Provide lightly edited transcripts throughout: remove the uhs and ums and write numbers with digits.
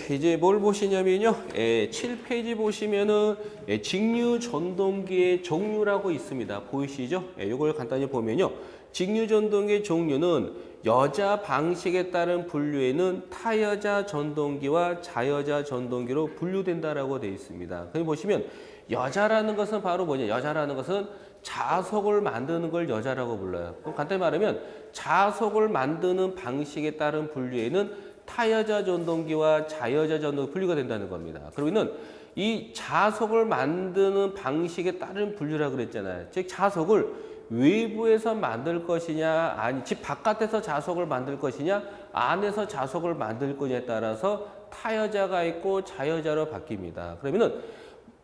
이제 뭘 보시냐면요. 7페이지 보시면은 직류 전동기의 종류라고 있습니다. 보이시죠? 이걸 간단히 보면요. 직류 전동기의 종류는 여자 방식에 따른 분류에는 타여자 전동기와 자여자 전동기로 분류된다라고 되어 있습니다. 여기 보시면 여자라는 것은 바로 뭐냐? 여자라는 것은 자석을 만드는 걸 여자라고 불러요. 그럼 간단히 말하면 자석을 만드는 방식에 따른 분류에는 타여자 전동기와 자여자 전동기 분류가 된다는 겁니다. 그러면은 이 자석을 만드는 방식에 따른 분류라고 그랬잖아요. 즉 자석을 외부에서 만들 것이냐, 아니 집 바깥에서 자석을 만들 것이냐, 안에서 자석을 만들 거냐에 따라서 타여자가 있고 자여자로 바뀝니다. 그러면은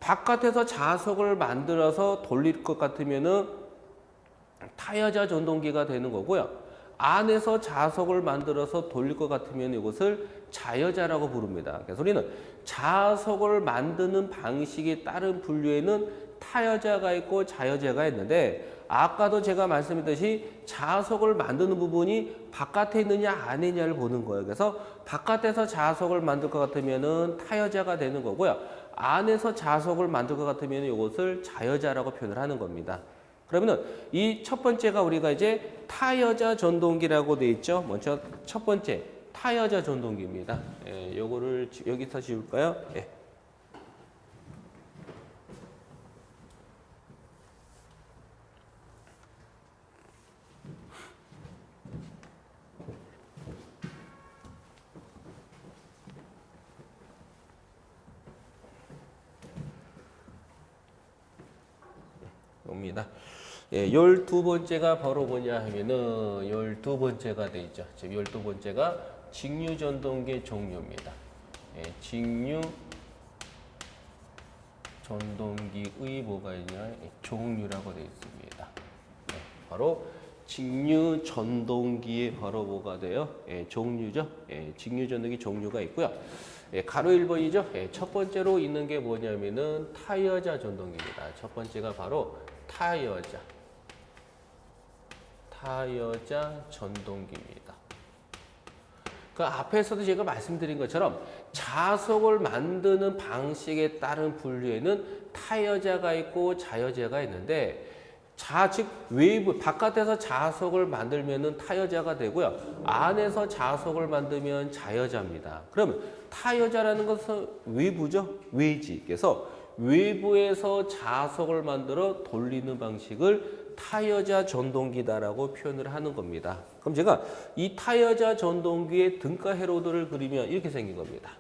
바깥에서 자석을 만들어서 돌릴 것 같으면은 타여자 전동기가 되는 거고요. 안에서 자석을 만들어서 돌릴 것 같으면 이것을 자여자라고 부릅니다. 그래서 우리는 자석을 만드는 방식에 따른 분류에는 타여자가 있고 자여자가 있는데 아까도 제가 말씀드렸듯이 자석을 만드는 부분이 바깥에 있느냐 안에 있느냐를 보는 거예요. 그래서 바깥에서 자석을 만들 것 같으면 타여자가 되는 거고요. 안에서 자석을 만들 것 같으면 이것을 자여자라고 표현을 하는 겁니다. 그러면은 이 첫 번째가 우리가 이제 타여자 전동기라고 돼 있죠. 먼저 첫 번째 타여자 전동기입니다. 요거를 여기서 지울까요? 옵니다. 12번째가 바로 뭐냐 하면은 12번째가 돼 있죠. 지금 12번째가 직류 전동기 종류입니다. 직류 전동기의 뭐가 있냐? 종류라고 되어 있습니다. 바로 직류 전동기의 바로 뭐가 돼요? 종류죠. 직류 전동기 종류가 있고요. 가로 1번이죠. 첫 번째로 있는 게 뭐냐면은 타여자 전동기입니다. 첫 번째가 바로 타여자 전동기입니다. 그 앞에서도 제가 말씀드린 것처럼 자석을 만드는 방식에 따른 분류에는 타여자가 있고 자여자가 있는데 즉 외부 바깥에서 자석을 만들면은 타여자가 되고요. 안에서 자석을 만들면 자여자입니다. 그러면 타여자라는 것은 외부죠. 외지. 그래서 외부에서 자석을 만들어 돌리는 방식을 타여자 전동기다라고 표현을 하는 겁니다. 그럼 제가 이 타여자 전동기의 등가 회로도를 그리면 이렇게 생긴 겁니다.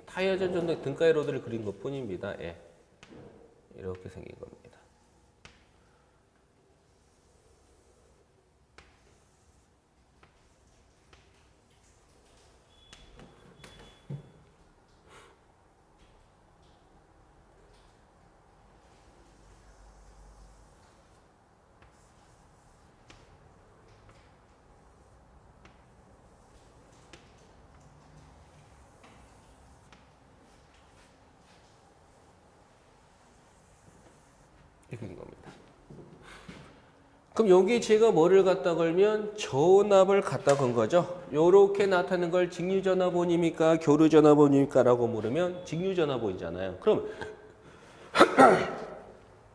타여자 전동기 등가 회로도를 그린 것 뿐입니다. 이렇게 생긴 겁니다. 이렇게 된 겁니다. 그럼 여기 제가 뭐를 갖다 걸면 전압을 갖다 건 거죠. 요렇게 나타나는 걸 직류전압원입니까? 교류전압원입니까? 라고 물으면 직류전압원이잖아요.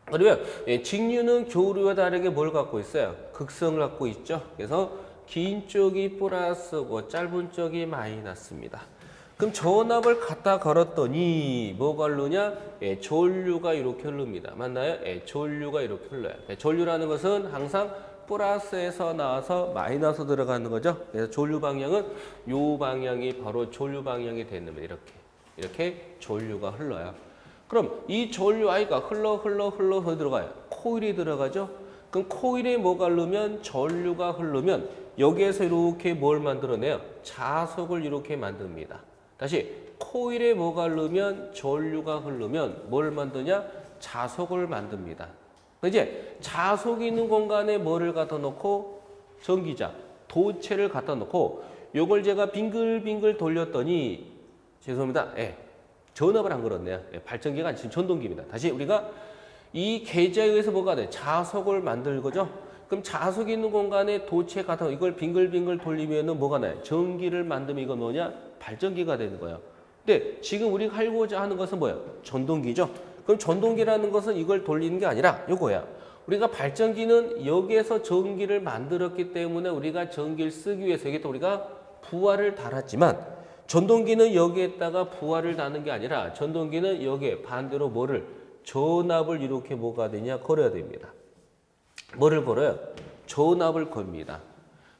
그러면 직류는 교류와 다르게 뭘 갖고 있어요? 극성을 갖고 있죠. 그래서 긴 쪽이 플러스고 짧은 쪽이 마이너스입니다. 그럼 전압을 갖다 걸었더니 뭐가 흐르냐? 전류가 이렇게 흐릅니다. 맞나요? 전류가 이렇게 흘러요. 전류라는 것은 항상 플러스에서 나와서 마이너스 들어가는 거죠. 그래서 전류 방향은 요 방향이 바로 전류 방향이 되는 겁니다. 이렇게 전류가 흘러요. 그럼 이 전류 아이가 흘러 들어가요. 코일이 들어가죠. 그럼 코일에 뭐가 흐르면 전류가 흐르면 여기에서 이렇게 뭘 만들어내요? 자석을 이렇게 만듭니다. 다시 코일에 뭐가 흐르면 전류가 흐르면 뭘 만드냐? 자석을 만듭니다. 이제 자석이 있는 공간에 뭐를 갖다 놓고 전기자, 도체를 갖다 놓고 요걸 제가 빙글빙글 돌렸더니 죄송합니다. 전압을 안 걸었네요. 발전기가 아니라 전동기입니다. 다시 우리가 이 계좌에 의해서 뭐가 돼? 자석을 만들거죠. 그럼 자석이 있는 공간에 도체 같은 거 이걸 빙글빙글 돌리면은 뭐가 나요? 전기를 만들면 이건 뭐냐? 발전기가 되는 거예요. 근데 지금 우리가 하고자 하는 것은 뭐예요? 전동기죠. 그럼 전동기라는 것은 이걸 돌리는 게 아니라 요거야. 우리가 발전기는 여기에서 전기를 만들었기 때문에 우리가 전기를 쓰기 위해서 여기다 우리가 부하를 달았지만 전동기는 여기에다가 부하를 다는 게 아니라 전동기는 여기에 반대로 뭐를 전압을 이렇게 뭐가 되냐 걸어야 됩니다. 뭐를 걸어요? 전압을 겁니다.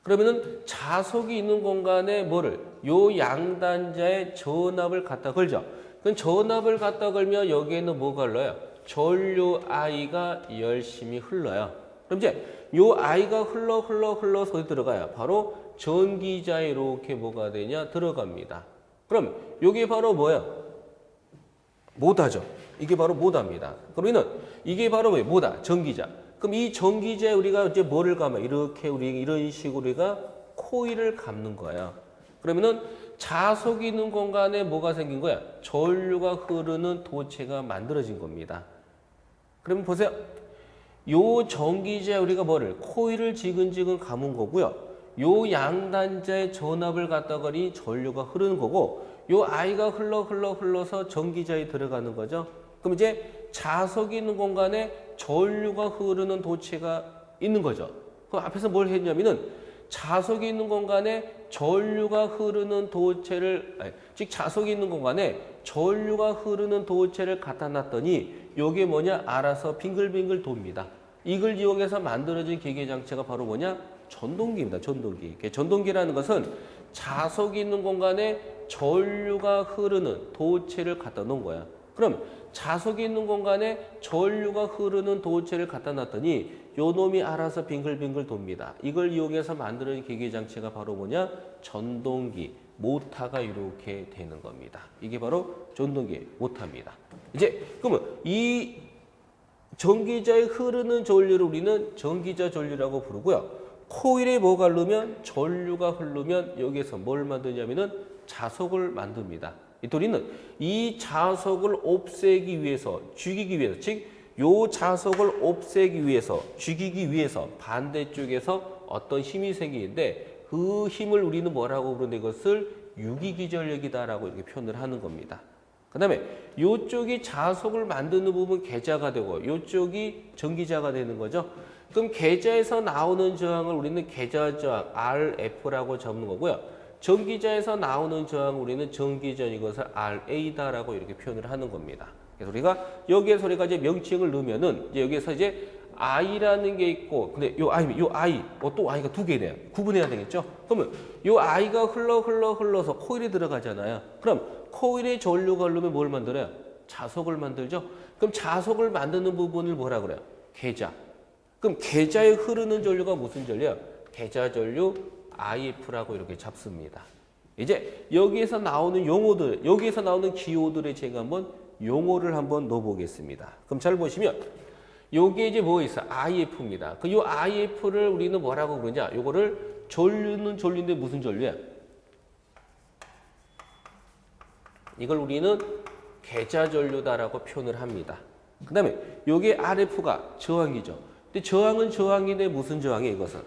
그러면은 자석이 있는 공간에 뭐를 요 양단자의 전압을 갖다 걸죠. 그럼 전압을 갖다 걸면 여기에는 뭐가 흘러요? 전류 I가 열심히 흘러요. 그럼 이제 요 I가 흘러서 어디 들어가요? 바로 전기자에 이렇게 뭐가 되냐? 들어갑니다. 그럼 요게 바로 뭐예요? 모다죠. 이게 바로 모다입니다. 그러면은 이게 바로 뭐예요? 모다, 전기자. 그럼 이 전기자에 우리가 이제 뭐를 감아? 이렇게 우리 이런 식으로 우리가 코일을 감는 거예요. 그러면은 자석이 있는 공간에 뭐가 생긴 거야? 전류가 흐르는 도체가 만들어진 겁니다. 그러면 보세요. 요 전기자에 우리가 뭐를? 코일을 지근지근 감은 거고요. 요 양단자의 전압을 갖다 거니 전류가 흐르는 거고 요 I가 흘러서 전기자에 들어가는 거죠. 그럼 이제 자석이 있는 공간에 전류가 흐르는 도체가 있는 거죠. 그럼 앞에서 뭘 했냐면은 자석이 있는 공간에 전류가 흐르는 도체를 즉 자석이 있는 공간에 전류가 흐르는 도체를 갖다 놨더니 요게 뭐냐? 알아서 빙글빙글 돕니다. 이걸 이용해서 만들어진 기계 장치가 바로 뭐냐? 전동기입니다. 전동기. 전동기라는 것은 자석이 있는 공간에 전류가 흐르는 도체를 갖다 놓은 거야. 그럼 자석이 있는 공간에 전류가 흐르는 도체를 갖다 놨더니 요 놈이 알아서 빙글빙글 돕니다. 이걸 이용해서 만들어진 기계 장치가 바로 뭐냐? 전동기, 모터가 이렇게 되는 겁니다. 이게 바로 전동기, 모터입니다. 이제 그러면 이 전기자에 흐르는 전류를 우리는 전기자 전류라고 부르고요. 코일에 뭐가 흐르면 전류가 흐르면 여기에서 뭘 만드냐면은 자석을 만듭니다. 이 도리는 이 자석을 없애기 위해서, 죽이기 위해서, 즉 요 자석을 없애기 위해서, 죽이기 위해서 반대쪽에서 어떤 힘이 생기는데 그 힘을 우리는 뭐라고 부르는데 이것을 유기기전력이다라고 이렇게 표현을 하는 겁니다. 그 다음에 요쪽이 자석을 만드는 부분 계자가 되고 요쪽이 전기자가 되는 거죠. 그럼 계자에서 나오는 저항을 우리는 계자 저항 RF라고 적는 거고요. 전기자에서 나오는 저항을 우리는 전기전 이것을 RA다라고 이렇게 표현을 하는 겁니다. 그래서 우리가 여기에서 우리가 이제 명칭을 넣으면은 이제 여기에서 이제 I라는 게 있고 근데 요 I 또 I가 두 개네요. 구분해야 되겠죠? 그러면 요 I가 흘러서 코일에 들어가잖아요. 그럼 코일에 전류가 흐르면 뭘 만들어요? 자석을 만들죠. 그럼 자석을 만드는 부분을 뭐라 그래요? 계자. 그럼 계자에 흐르는 전류가 무슨 전류야? 계자 전류 IF라고 이렇게 잡습니다. 이제 여기에서 나오는 용어들, 여기에서 나오는 기호들에 제가 한번 용어를 한번 넣어보겠습니다. 그럼 잘 보시면 요게 이제 뭐 있어? IF입니다. 그 요 IF를 우리는 뭐라고 부르냐? 요거를 전류는 전류인데 무슨 전류야? 이걸 우리는 계자 전류다라고 표현을 합니다. 그 다음에 요게 RF가 저항이죠. 근데 저항은 저항인데 무슨 저항이에요? 이것은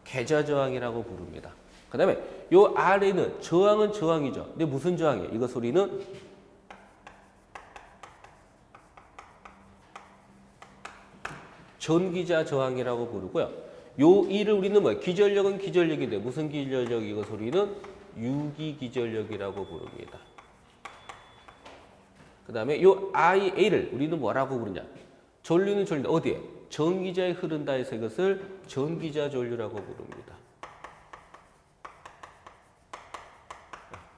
계자 저항이라고 부릅니다. 그 다음에 요 R에는 저항은 저항이죠. 근데 무슨 저항이에요? 이것 우리는 전기자 저항이라고 부르고요. 요 E를 우리는 뭐야? 기전력은 기전력인데 무슨 기전력? 이것 우리는 유기기전력이라고 부릅니다. 그 다음에 요 IA를 우리는 뭐라고 부르냐? 전류는 전류인데 어디에? 전기자에 흐른다 해서 이것을 전기자 전류라고 부릅니다.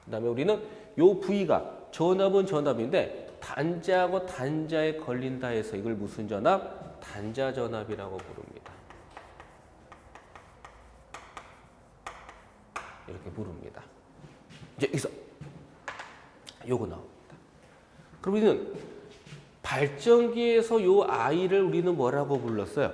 그 다음에 우리는 요 V가 전압은 전압인데 단자하고 단자에 걸린다 해서 이걸 무슨 전압? 단자 전압이라고 부릅니다. 이렇게 부릅니다. 이제 여기서 요거 나옵니다. 그럼 우리는 발전기에서 요 I를 우리는 뭐라고 불렀어요?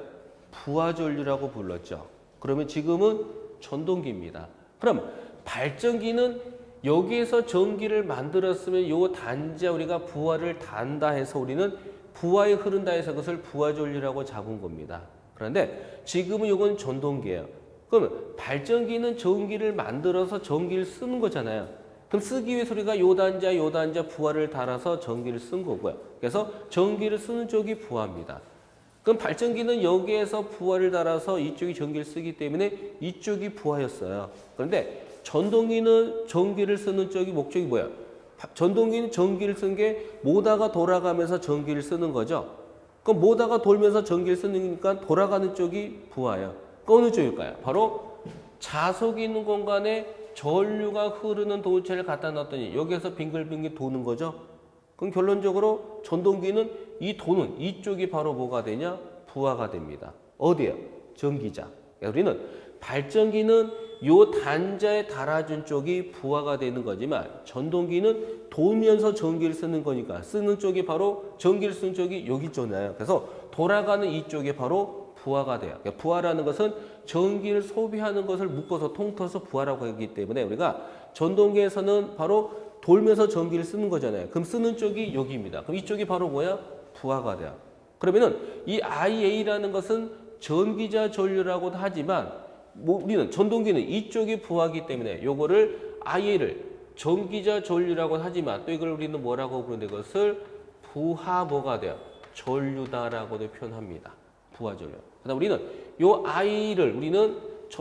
부하전류라고 불렀죠. 그러면 지금은 전동기입니다. 그럼 발전기는 여기에서 전기를 만들었으면 요 단자 우리가 부하를 단다 해서 우리는 부하에 흐른다 해서 그것을 부하전류라고 잡은 겁니다. 그런데 지금은 이건 전동기예요. 그럼 발전기는 전기를 만들어서 전기를 쓰는 거잖아요. 그럼 쓰기 위해서 우리가 요 단자 부하를 달아서 전기를 쓴 거고요. 그래서 전기를 쓰는 쪽이 부하입니다. 그럼 발전기는 여기에서 부하를 달아서 이쪽이 전기를 쓰기 때문에 이쪽이 부하였어요. 그런데 전동기는 전기를 쓰는 쪽이 목적이 뭐야? 전동기는 전기를 쓴 게 모다가 돌아가면서 전기를 쓰는 거죠. 그럼 모다가 돌면서 전기를 쓰니까 돌아가는 쪽이 부하예요. 그 어느 쪽일까요? 바로 자석이 있는 공간에 전류가 흐르는 도체를 갖다 놨더니 여기에서 빙글빙글 도는 거죠. 그럼 결론적으로 전동기는 이 도는 이쪽이 바로 뭐가 되냐? 부하가 됩니다. 어디예요? 전기자. 우리는 발전기는 요 단자에 달아준 쪽이 부하가 되는 거지만 전동기는 돌면서 전기를 쓰는 거니까 쓰는 쪽이 바로 전기를 쓰는 쪽이 여기 있잖아요. 그래서 돌아가는 이쪽이 바로 부하가 돼요. 그러니까 부하라는 것은 전기를 소비하는 것을 묶어서 통틀어서 부하라고 하기 때문에 우리가 전동기에서는 바로 돌면서 전기를 쓰는 거잖아요. 그럼 쓰는 쪽이 여기입니다. 그럼 이쪽이 바로 뭐야? 부하가 돼요. 그러면은 이 IA라는 것은 전기자 전류라고도 하지만 우리는 전동기는 이쪽이 부하기 때문에 요거를 IA를 전기자 전류라고 하지만 또 이걸 우리는 뭐라고 부르는데 그것을 부하 뭐가 돼요? 전류다라고도 표현합니다. 부하 전류. 그다음 우리는 요 I를 우리는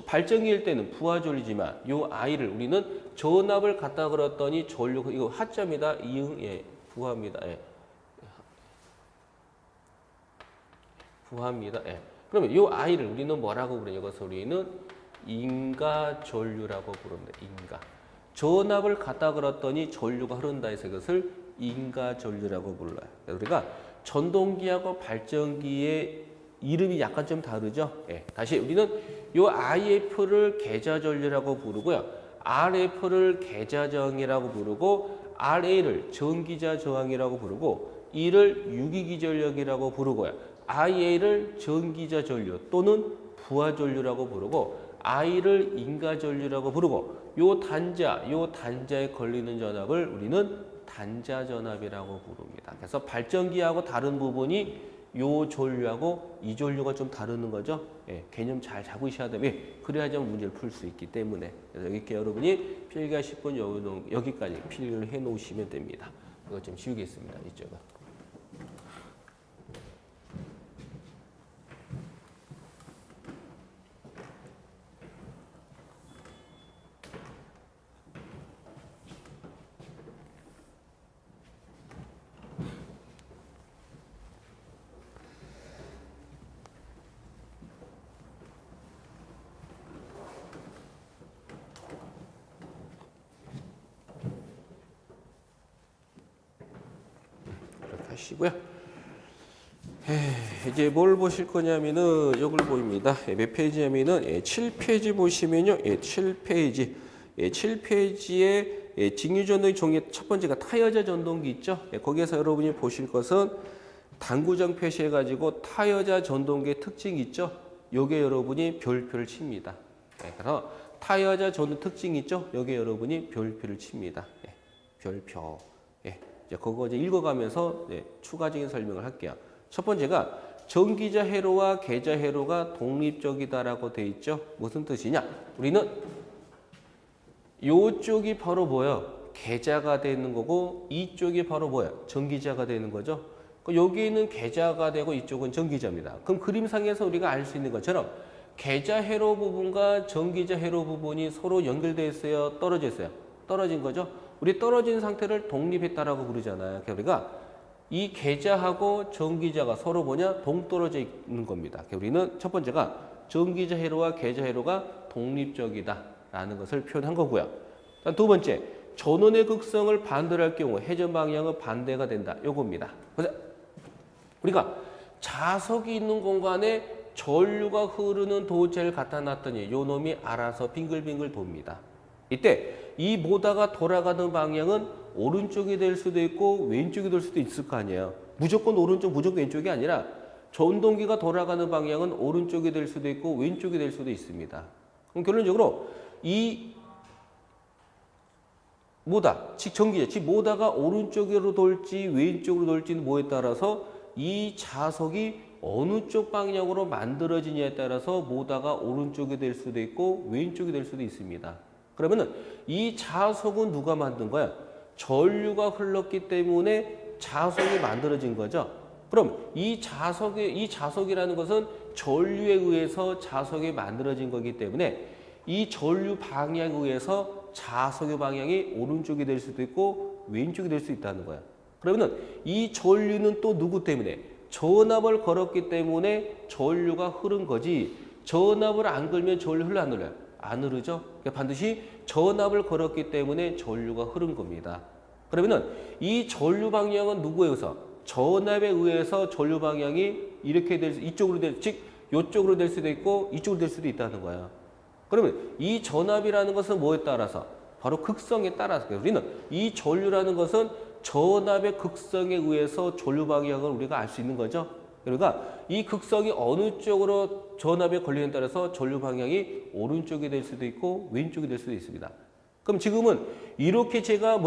발전기일 때는 부하 전류지만 요 I를 우리는 전압을 갖다 걸었더니 전류 이거 하자입니다. 이응 예 부하입니다. 예. 부하입니다. 예. 그러면 요 I를 우리는 뭐라고 부르냐? 이것을 우리는 인가 전류라고 부릅니다. 인가. 전압을 갖다 걸었더니 전류가 흐른다 해서 이것을 인가 전류라고 불러요. 우리가 전동기하고 발전기의 이름이 약간 좀 다르죠. 예. 다시 우리는 요 IF를 계좌 전류라고 부르고요. RF를 계좌 저항이라고 부르고 RA를 전기자 저항이라고 부르고 E를 유기기 전력이라고 부르고요. IA를 전기자 전류 또는 부하 전류라고 부르고 I를 인가 전류라고 부르고 요 단자에 걸리는 전압을 우리는 단자 전압이라고 부릅니다. 그래서 발전기하고 다른 부분이 요 전류하고 이 전류가 좀 다르는 거죠. 예, 개념 잘 잡으셔야 되면 그래야지만 문제를 풀 수 있기 때문에 그래서 이렇게 여러분이 필기가 10분 여기까지 필기를 해 놓으시면 됩니다. 이거 좀 지우겠습니다. 이쪽은. 하시고요. 이제 뭘 보실 거냐면은 이걸 보입니다. 몇 페이지냐면은 7페이지 보시면요. 7페이지. 7페이지에 직류전동기 종류 첫 번째가 타여자 전동기 있죠. 거기에서 여러분이 보실 것은 당구장 표시해 가지고 타여자 전동기의 특징이 있죠. 요게 여러분이 별표를 칩니다. 그래서 타여자 전동 특징이 있죠. 여기에 여러분이 별표를 칩니다. 별표. 이제 그거 이제 읽어가면서 추가적인 설명을 할게요. 첫 번째가 전기자 회로와 계자 회로가 독립적이다라고 돼 있죠. 무슨 뜻이냐? 우리는 이쪽이 바로 뭐야? 계자가 되는 거고 이쪽이 바로 뭐야? 전기자가 되는 거죠. 여기는 계자가 되고 이쪽은 전기자입니다. 그럼 그림상에서 우리가 알 수 있는 것처럼 계자 회로 부분과 전기자 회로 부분이 서로 연결되어 있어요? 떨어져 있어요? 떨어진 거죠. 우리 떨어진 상태를 독립했다라고 부르잖아요. 그러니까 우리가 이 계자하고 전기자가 서로 뭐냐? 동떨어져 있는 겁니다. 그러니까 우리는 첫 번째가 전기자 회로와 계자 회로가 독립적이다라는 것을 표현한 거고요. 두 번째, 전원의 극성을 반대로 할 경우 회전 방향은 반대가 된다. 요겁니다. 그래서 우리가 자석이 있는 공간에 전류가 흐르는 도체를 갖다 놨더니 요 놈이 알아서 빙글빙글 돕니다. 이때 이 모다가 돌아가는 방향은 오른쪽이 될 수도 있고 왼쪽이 될 수도 있을 거 아니에요. 무조건 오른쪽, 무조건 왼쪽이 아니라 전동기가 돌아가는 방향은 오른쪽이 될 수도 있고 왼쪽이 될 수도 있습니다. 그럼 결론적으로 이 뭐다? 즉 전기자. 즉 모다가 오른쪽으로 돌지 왼쪽으로 돌지는 뭐에 따라서 이 자석이 어느 쪽 방향으로 만들어지냐에 따라서 모다가 오른쪽이 될 수도 있고 왼쪽이 될 수도 있습니다. 그러면은 이 자석은 누가 만든 거야? 전류가 흘렀기 때문에 자석이 만들어진 거죠. 그럼 이 자석이라는 것은 전류에 의해서 자석이 만들어진 거기 때문에 이 전류 방향에 의해서 자석의 방향이 오른쪽이 될 수도 있고 왼쪽이 될 수 있다는 거야. 그러면은 이 전류는 또 누구 때문에? 전압을 걸었기 때문에 전류가 흐른 거지. 전압을 안 걸면 전류 흘러 안 흘러요? 안 흐르죠. 그러니까 반드시 전압을 걸었기 때문에 전류가 흐른 겁니다. 그러면은 이 전류 방향은 누구에 의해서? 전압에 의해서 전류 방향이 이렇게 이쪽으로 즉 이쪽으로 될 수도 있고 이쪽으로 될 수도 있다는 거야. 그러면 이 전압이라는 것은 뭐에 따라서? 바로 극성에 따라서. 우리는 이 전류라는 것은 전압의 극성에 의해서 전류 방향을 우리가 알 수 있는 거죠. 그러니까 이 극성이 어느 쪽으로 전압에 걸리느냐에 따라서 전류 방향이 오른쪽이 될 수도 있고 왼쪽이 될 수도 있습니다. 그럼 지금은 이렇게 제가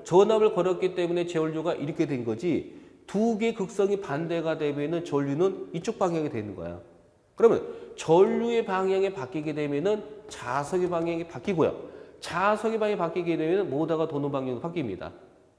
전압을 걸었기 때문에 전류가 이렇게 된 거지, 두 개의 극성이 반대가 되면은 전류는 이쪽 방향이 되는 거야. 그러면 전류의 방향이 바뀌게 되면은 자석의 방향이 바뀌고요. 자석의 방향이 바뀌게 되면 모다가 도는 방향도 바뀝니다.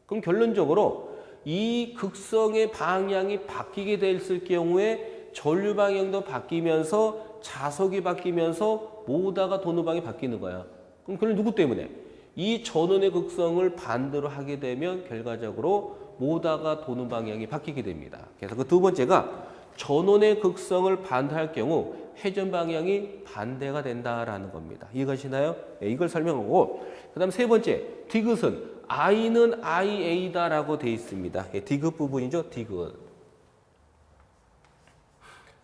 그럼 결론적으로 이 극성의 방향이 바뀌게 됐을 경우에 전류 방향도 바뀌면서 자석이 바뀌면서 모다가 도는 방향이 바뀌는 거야. 그럼 그건 누구 때문에? 이 전원의 극성을 반대로 하게 되면 결과적으로 모다가 도는 방향이 바뀌게 됩니다. 그래서 그 두 번째가 전원의 극성을 반대할 경우 회전 방향이 반대가 된다라는 겁니다. 이해가시나요? 네, 이걸 설명하고, 그 다음 세 번째, 디귿은 I는 IA다라고 되어 있습니다. 예, 디귿 부분이죠, 디귿.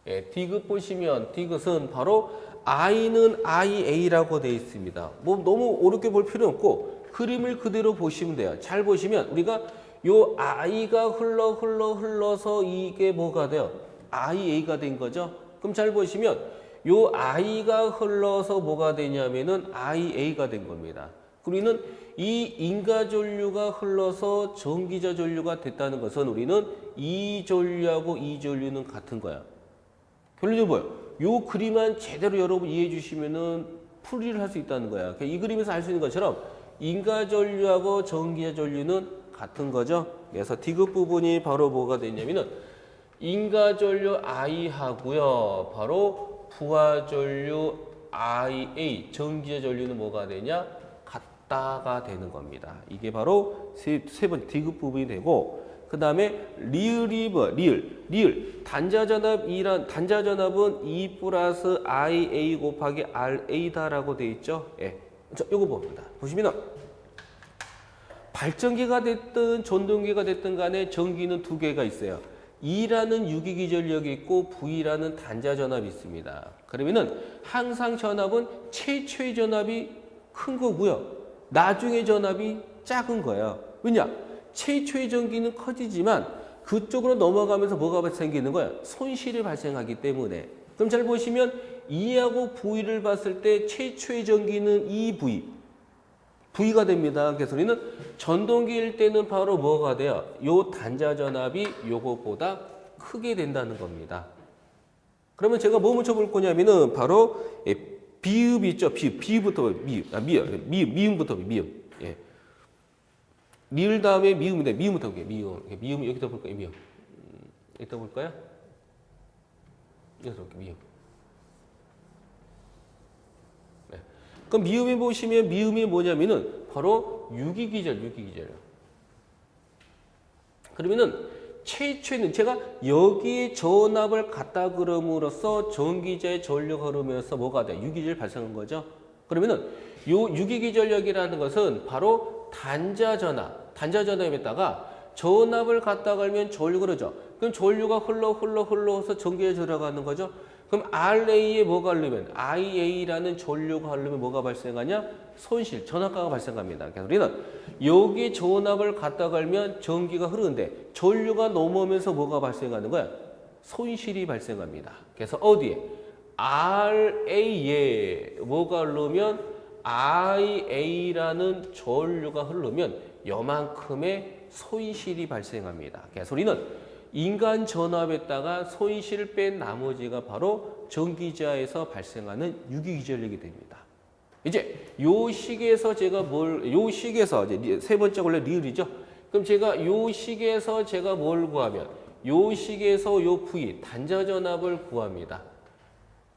예, 디귿 보시면 디귿은 바로 I는 IA라고 되어 있습니다. 뭐 너무 어렵게 볼 필요 없고 그림을 그대로 보시면 돼요. 잘 보시면 우리가 요 I가 흘러서 이게 뭐가 돼요? IA가 된 거죠. 그럼 잘 보시면 요 I가 흘러서 뭐가 되냐면은 IA가 된 겁니다. 우리는 이 인가 전류가 흘러서 전기자 전류가 됐다는 것은 우리는 이 전류하고 이 전류는 같은 거야. 결론적으로 뭐예요? 요 그림만 제대로 여러분 이해해 주시면은 풀이를 할 수 있다는 거야. 그러니까 이 그림에서 알 수 있는 것처럼 인가 전류하고 전기자 전류는 같은 거죠. 그래서 디귿 부분이 바로 뭐가 되냐면은 인가 전류 I하고요. 바로 부하 전류 IA, 전기자 전류는 뭐가 되냐? 같다가 되는 겁니다. 이게 바로 세 번째 디귿 부분이 되고, 그 다음에 리을이 뭐? 리을. 단자전압은 E 플러스 IA 곱하기 RA다라고 되어 있죠. 예. 자, 요거 봅니다. 보시면 발전기가 됐든 전동기가 됐든 간에 전기는 두 개가 있어요. E라는 유기기 전력이 있고 V라는 단자 전압이 있습니다. 그러면은 항상 전압은 최초의 전압이 큰 거고요. 나중에 전압이 작은 거예요. 왜냐? 최초의 전기는 커지지만 그쪽으로 넘어가면서 뭐가 생기는 거야? 손실이 발생하기 때문에. 그럼 잘 보시면 E하고 V를 봤을 때 최초의 전기는 EV. V가 됩니다. 그래서 우리는 전동기일 때는 바로 뭐가 돼요? 요 단자 전압이 요것보다 크게 된다는 겁니다. 그러면 제가 뭐 묻혀볼 거냐면은 바로 비읍이 있죠. 비읍부터 미음부터 미음. 예. 리을 다음에 미음인데 미음부터 볼게요. 미음 여기다 볼까요? 미음. 여기다 볼까요? 여기서 볼게요. 미음. 네. 그럼 미음에 보시면 미음이 뭐냐면은 바로 유기기절. 그러면은 최초에는 제가 여기에 전압을 갖다 그럼으로써 전기자의 전류가 흐르면서 뭐가 돼? 유기기절 발생한 거죠. 그러면은 요 유기기전력이라는 것은 바로 단자전압에다가 전압을 갖다 걸면 전류가 흐르죠. 그럼 전류가 흘러서 전기에 들어가는 거죠. 그럼 RA에 뭐가 흐르면 IA라는 전류가 흐르면 뭐가 발생하냐? 손실, 전압가가 발생합니다. 그래서 우리는 여기 전압을 갖다 걸면 전기가 흐르는데 전류가 넘어오면서 뭐가 발생하는 거야? 손실이 발생합니다. 그래서 어디에? RA에 뭐가 흐르면 IA라는 전류가 흐르면 요만큼의 소인실이 발생합니다. 그래서 우리는 인간 전압에다가 소인실을 뺀 나머지가 바로 전기자에서 발생하는 유기기전력이 됩니다. 이제 요 식에서 제가 요 식에서 이제 세 번째 원래 리을이죠. 그럼 제가 요 식에서 제가 뭘 구하면 요 식에서 요 V 단자전압을 구합니다.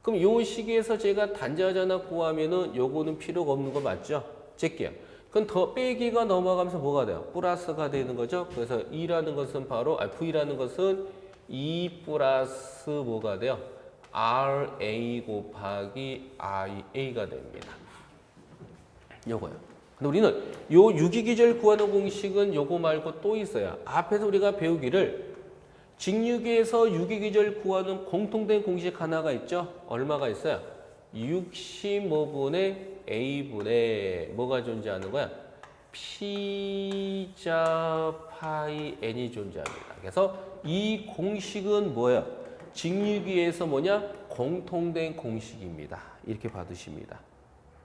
그럼 요 식에서 제가 단자전압 구하면은 요거는 필요가 없는 거 맞죠? 잭게요. 그럼 더 빼기가 넘어가면서 뭐가 돼요? 플러스가 되는 거죠. 그래서 E라는 것은 바로 V라는 것은 E 플러스 뭐가 돼요? RA 곱하기 IA가 됩니다. 요거요. 근데 우리는 요 유기기절 구하는 공식은 요거 말고 또 있어요. 앞에서 우리가 배우기를 직류기에서 유기기절 구하는 공통된 공식 하나가 있죠. 얼마가 있어요? 65분의 A분의 뭐가 존재하는 거야? P자 파이 N이 존재합니다. 그래서 이 공식은 뭐예요? 직류기에서 뭐냐? 공통된 공식입니다. 이렇게 받으십니다.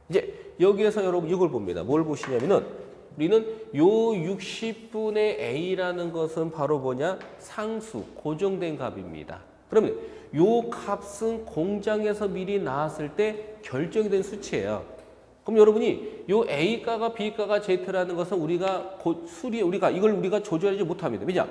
이제 여기에서 여러분 이걸 봅니다. 뭘 보시냐면은 우리는 요 60분의 A라는 것은 바로 뭐냐? 상수, 고정된 값입니다. 그러면 요 값은 공장에서 미리 나왔을 때 결정이 된 수치예요. 그럼 여러분이 요 A가가 B가가 Z라는 것은 우리가 이걸 우리가 조절하지 못합니다. 왜냐?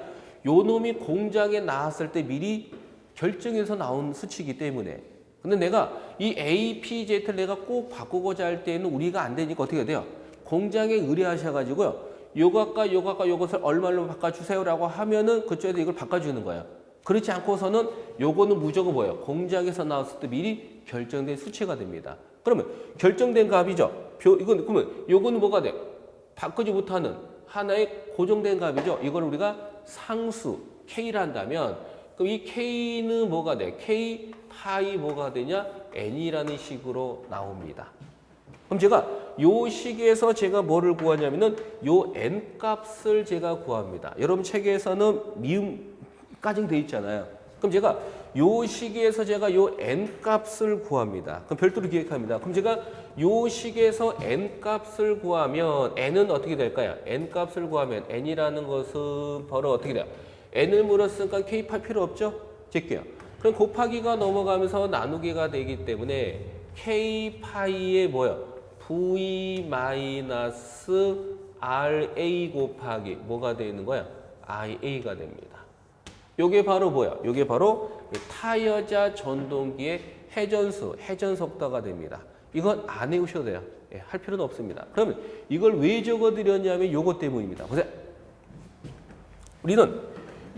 요 놈이 공장에 나왔을 때 미리 결정해서 나온 수치이기 때문에. 근데 내가 이 A, P, Z를 내가 꼭 바꾸고자 할 때는 우리가 안 되니까 어떻게 돼요? 공장에 의뢰하셔가지고요. 요것과 요것과 요것을 얼마로 바꿔주세요라고 하면은 그쪽에서 이걸 바꿔주는 거예요. 그렇지 않고서는 요거는 무조건 뭐예요? 공장에서 나왔을 때 미리 결정된 수치가 됩니다. 그러면 결정된 값이죠. 이건 그러면 요거는 뭐가 돼? 바꾸지 못하는 하나의 고정된 값이죠. 이걸 우리가 상수 K라 한다면 그럼 이 K는 뭐가 돼? K 파이 뭐가 되냐? N이라는 식으로 나옵니다. 그럼 제가 요 식에서 제가 뭐를 구하냐면은 요 N 값을 제가 구합니다. 여러분 책에서는 미음까지 돼 있잖아요. 그럼 제가 요 식에서 제가 요 N 값을 구합니다. 그럼 별도로 기획합니다. 그럼 제가 요 식에서 N 값을 구하면 N은 어떻게 될까요? N 값을 구하면 N이라는 것은 바로 어떻게 돼요? N을 물었으니까 K 파 필요 없죠? 제게요. 그럼 곱하기가 넘어가면서 나누기가 되기 때문에 K 파이의 뭐요? V 마이너스 RA 곱하기 뭐가 되는 거야? IA가 됩니다. 요게 바로 뭐야? 요게 바로 타여자 전동기의 회전수, 회전속도가 됩니다. 이건 안 외우셔도 돼요. 예, 할 필요는 없습니다. 그러면 이걸 왜 적어드렸냐면 요것 때문입니다. 보세요. 우리는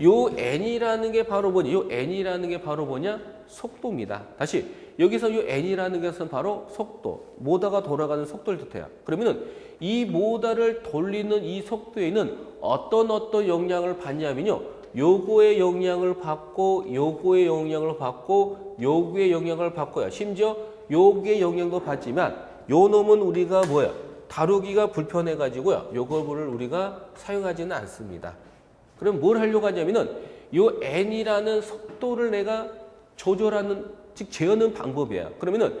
요 N이라는 게 바로 뭐냐? 요 N이라는 게 바로 뭐냐? 속도입니다. 다시 여기서 요 N이라는 것은 바로 속도, 모터가 돌아가는 속도를 뜻해요. 그러면은 이 모터를 돌리는 이 속도에는 어떤 영향을 받냐면요. 요거의 영향을 받고 요거의 영향을 받고 요거의 영향을 받고요. 심지어 요거의 영향도 받지만 요 놈은 우리가 뭐야? 다루기가 불편해 가지고요. 요거를 우리가 사용하지는 않습니다. 그럼 뭘 하려고 하냐면은 요 N이라는 속도를 내가 조절하는, 즉 제어하는 방법이에요. 그러면은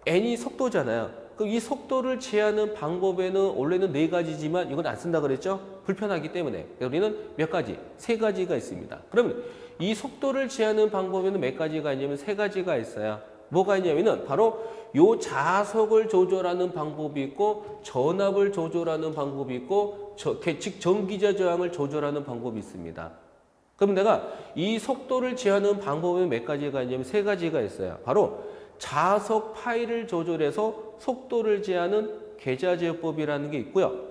N이 속도잖아요. 그럼 이 속도를 제하는 방법에는 원래는 4가지지만 이건 안 쓴다 그랬죠? 불편하기 때문에. 우리는 몇 가지? 3가지가 있습니다. 그러면 이 속도를 제하는 방법에는 몇 가지가 있냐면 3가지가 있어요. 뭐가 있냐면은 바로 요 자속을 조절하는 방법이 있고 전압을 조절하는 방법이 있고 즉 전기자 저항을 조절하는 방법이 있습니다. 그럼 내가 이 속도를 제하는 방법은 몇 가지가 있냐면 3가지가 있어요. 바로 자속 파이를 조절해서 속도를 제하는 계좌제어법이라는 게 있고요.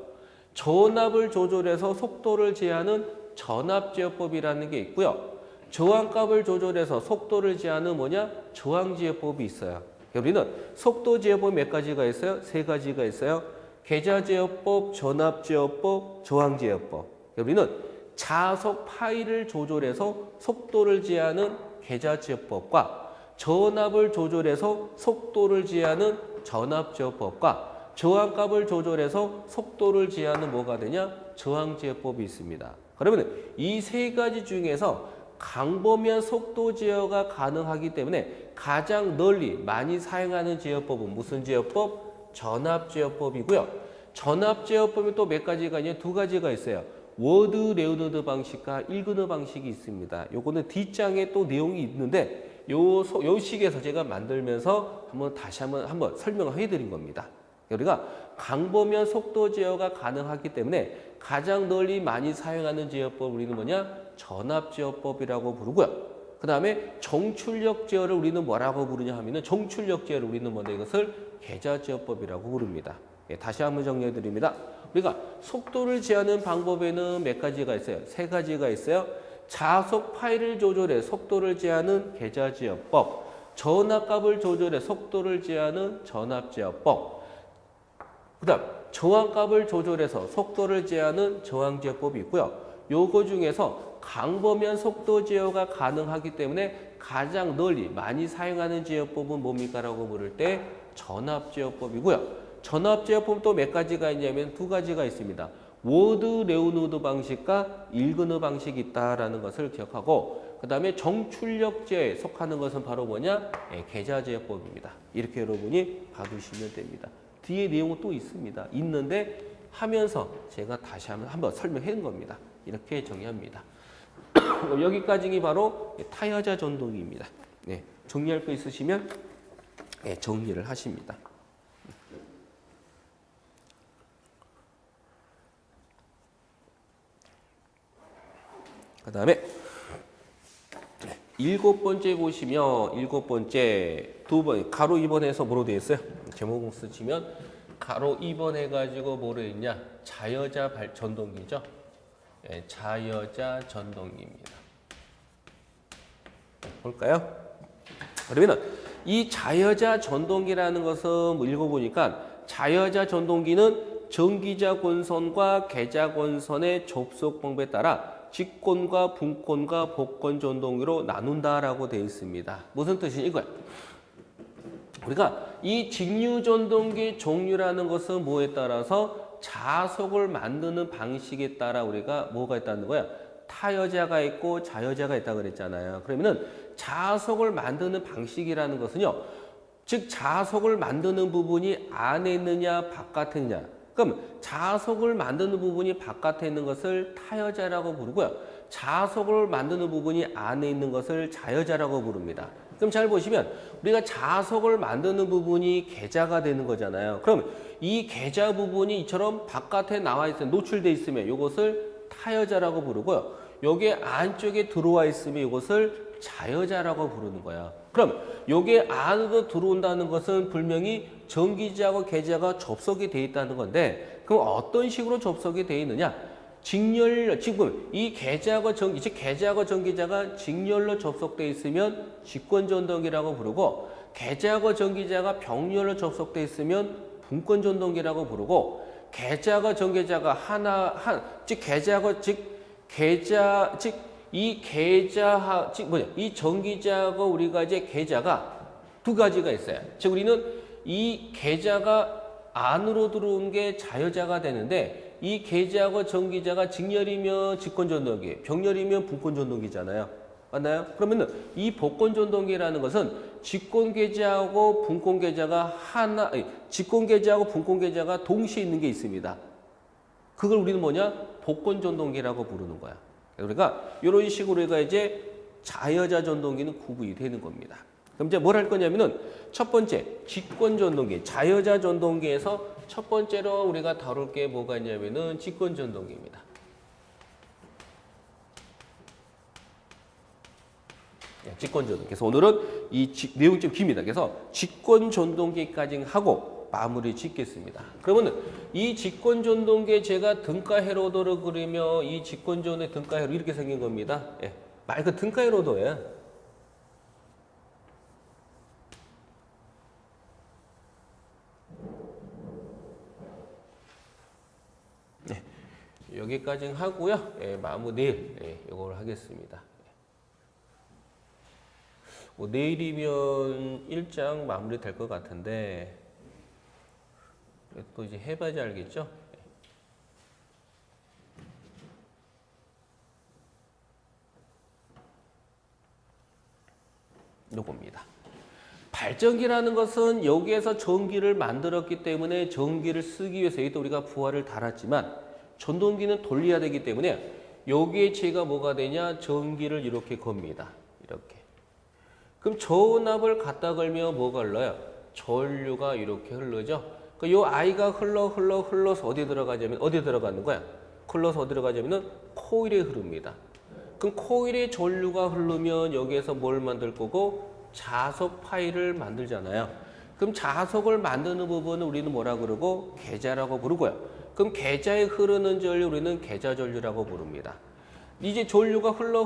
전압을 조절해서 속도를 제하는 전압제어법이라는 게 있고요. 저항값을 조절해서 속도를 제하는 뭐냐? 저항제어법이 있어요. 우리는 속도제어법 몇 가지가 있어요? 3가지가 있어요. 계좌제어법, 전압제어법, 저항제어법. 우리는 자속 파이를 조절해서 속도를 제하는 계좌제어법과 전압을 조절해서 속도를 제하는 전압제어법과 저항값을 조절해서 속도를 제하는 뭐가 되냐? 저항제어법이 있습니다. 그러면 이 3가지 중에서 광범위한 속도 제어가 가능하기 때문에 가장 널리 많이 사용하는 제어법은 무슨 제어법? 전압제어법이고요. 전압제어법이 또 몇 가지가 있냐? 두 가지가 있어요. 워드 레오너드 방식과 일그너 방식이 있습니다. 요거는 뒷장에 또 내용이 있는데 요 식에서 제가 만들면서 다시 한번 설명을 해드린 겁니다. 우리가 광범위한 속도 제어가 가능하기 때문에 가장 널리 많이 사용하는 제어법 우리는 뭐냐? 전압제어법이라고 부르고요. 그 다음에 정출력 제어를 우리는 뭐라고 부르냐 하면은 정출력 제어를 우리는 뭐냐? 이것을 계좌제어법이라고 부릅니다. 예, 다시 한번 정리해 드립니다. 우리가 속도를 제어하는 방법에는 몇 가지가 있어요? 세 가지가 있어요. 자속 파일을 조절해 속도를 제어하는 계좌제어법, 전압값을 조절해 속도를 제어하는 전압제어법, 그 다음 저항값을 조절해서 속도를 제어하는 저항제어법이 있고요. 요거 중에서 광범위한 속도 제어가 가능하기 때문에 가장 널리 많이 사용하는 제어법은 뭡니까? 라고 물을 때 전압제어법이고요. 전압제어법 또 몇 가지가 있냐면 두 가지가 있습니다. 워드 레오노드 방식과 일그너 방식이 있다라는 것을 기억하고, 그 다음에 정출력제에 속하는 것은 바로 뭐냐? 계좌제어법입니다. 이렇게 여러분이 봐두시면 됩니다. 뒤에 내용은 또 있습니다. 있는데 하면서 제가 다시 한번 설명해 놓은 겁니다. 이렇게 정의합니다. 여기까지가 바로 타여자 전동기입니다. 네, 정리할 거 있으시면 정리를 하십니다. 그 다음에 7번째 보시면 7번째 두 번 가로 2번에서 뭐로 되어 있어요? 제목 쓰시면 가로 2번 해가지고 뭐로 있냐? 자여자 전동기죠. 예, 자여자 전동기입니다. 볼까요? 그러면 이 자여자 전동기라는 것은 뭐 읽어보니까 자여자 전동기는 전기자 권선과 계자 권선의 접속 방법에 따라 직권과 분권과 복권 전동기로 나눈다라고 되어 있습니다. 무슨 뜻이 이거야? 우리가 이 직류 전동기 종류라는 것은 뭐에 따라서 자속을 만드는 방식에 따라 우리가 뭐가 있다는 거야? 타여자가 있고 자여자가 있다 그랬잖아요. 그러면은 자속을 만드는 방식이라는 것은요, 즉 자속을 만드는 부분이 안에 있느냐 바깥에 있느냐. 그럼 자속을 만드는 부분이 바깥에 있는 것을 타여자라고 부르고요. 자속을 만드는 부분이 안에 있는 것을 자여자라고 부릅니다. 그럼 잘 보시면 우리가 자속을 만드는 부분이 계자가 되는 거잖아요. 그럼 이 계자 부분이 이처럼 바깥에 나와 있으면 노출돼 있으면 이것을 타여자라고 부르고요. 여기 안쪽에 들어와 있으면 이것을 자여자라고 부르는 거야. 그럼 여기 안으로 들어온다는 것은 분명히 전기자하고 계자가 접속이 돼 있다는 건데, 그럼 어떤 식으로 접속이 돼 있느냐? 직렬, 지금 이 계자하고 전기자가 직렬로 접속돼 있으면 직권전동기라고 부르고, 계자하고 전기자가 병렬로 접속돼 있으면 분권전동기라고 부르고, 계자하고 전기자가 이 전기자하고 우리가 이제 계자가 두 가지가 있어요. 즉 우리는 이 계자가 안으로 들어온 게 자여자가 되는데, 이 계자하고 전기자가 직렬이면 직권전동기, 병렬이면 분권전동기잖아요. 맞나요? 그러면은 이 복권전동기라는 것은 직권계자하고 분권계자가 직권계자하고 분권계자가 동시에 있는 게 있습니다. 그걸 우리는 뭐냐? 복권전동기라고 부르는 거야. 그러니까 이런 식으로 우리가 이제 자여자 전동기는 구분이 되는 겁니다. 그럼 이제 뭘 할 거냐면은 첫 번째 직권 전동기, 자여자 전동기에서 첫 번째로 우리가 다룰 게 뭐가 있냐면은 직권 전동기입니다. 직권 전동기. 그래서 오늘은 이 내용이 좀 깁니다. 그래서 직권 전동기까지 하고 마무리 짓겠습니다. 그러면은 이 직권 전동기에 제가 등가 회로도를 그리며 이 직권 전의 등가 회로 이렇게 생긴 겁니다. 예. 말 그 등가 회로도예요. 네. 여기까지 하고요. 예, 마무리 내일 이걸 하겠습니다. 뭐 내일이면 1장 마무리 될 것 같은데 또 이제 해봐야지 알겠죠? 요겁니다. 발전기라는 것은 여기에서 전기를 만들었기 때문에 전기를 쓰기 위해서 여기다 우리가 부하를 달았지만 전동기는 돌려야 되기 때문에 여기에 제가 뭐가 되냐? 전기를 이렇게 겁니다. 이렇게. 그럼 저압을 갖다 걸면 뭐가 흘러요? 전류가 이렇게 흐르죠. 그 요 아이가 흘러서 어디에 들어가냐면 어디에 들어가는 거야? 흘러서 어디로 가냐면은 코일에 흐릅니다. 그럼 코일에 전류가 흐르면 여기에서 뭘 만들 거고? 자석 파일을 만들잖아요. 그럼 자석을 만드는 부분은 우리는 뭐라 그러고? 계자라고 부르고요. 그럼 계자에 흐르는 전류 우리는 계자 전류라고 부릅니다. 이제 전류가 흘러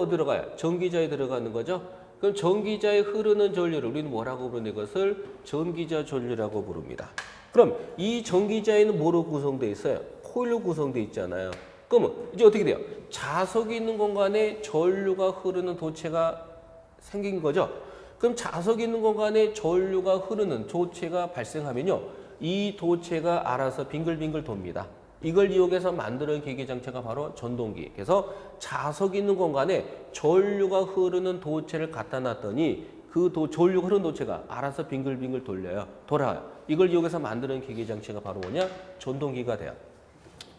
어디로 가요? 전기자에 들어가는 거죠. 그럼 전기자에 흐르는 전류를 우리는 뭐라고 부르는 것을 전기자 전류라고 부릅니다. 그럼 이 전기자에는 뭐로 구성되어 있어요? 코일로 구성되어 있잖아요. 그러면 이제 어떻게 돼요? 자석이 있는 공간에 전류가 흐르는 도체가 생긴 거죠. 그럼 자석이 있는 공간에 전류가 흐르는 도체가 발생하면요. 이 도체가 알아서 빙글빙글 돕니다. 이걸 이용해서 만드는 기계장치가 바로 전동기. 그래서 자석이 있는 공간에 전류가 흐르는 도체를 갖다 놨더니 그 전류가 흐르는 도체가 알아서 빙글빙글 돌아요. 이걸 이용해서 만드는 기계장치가 바로 뭐냐? 전동기가 돼요.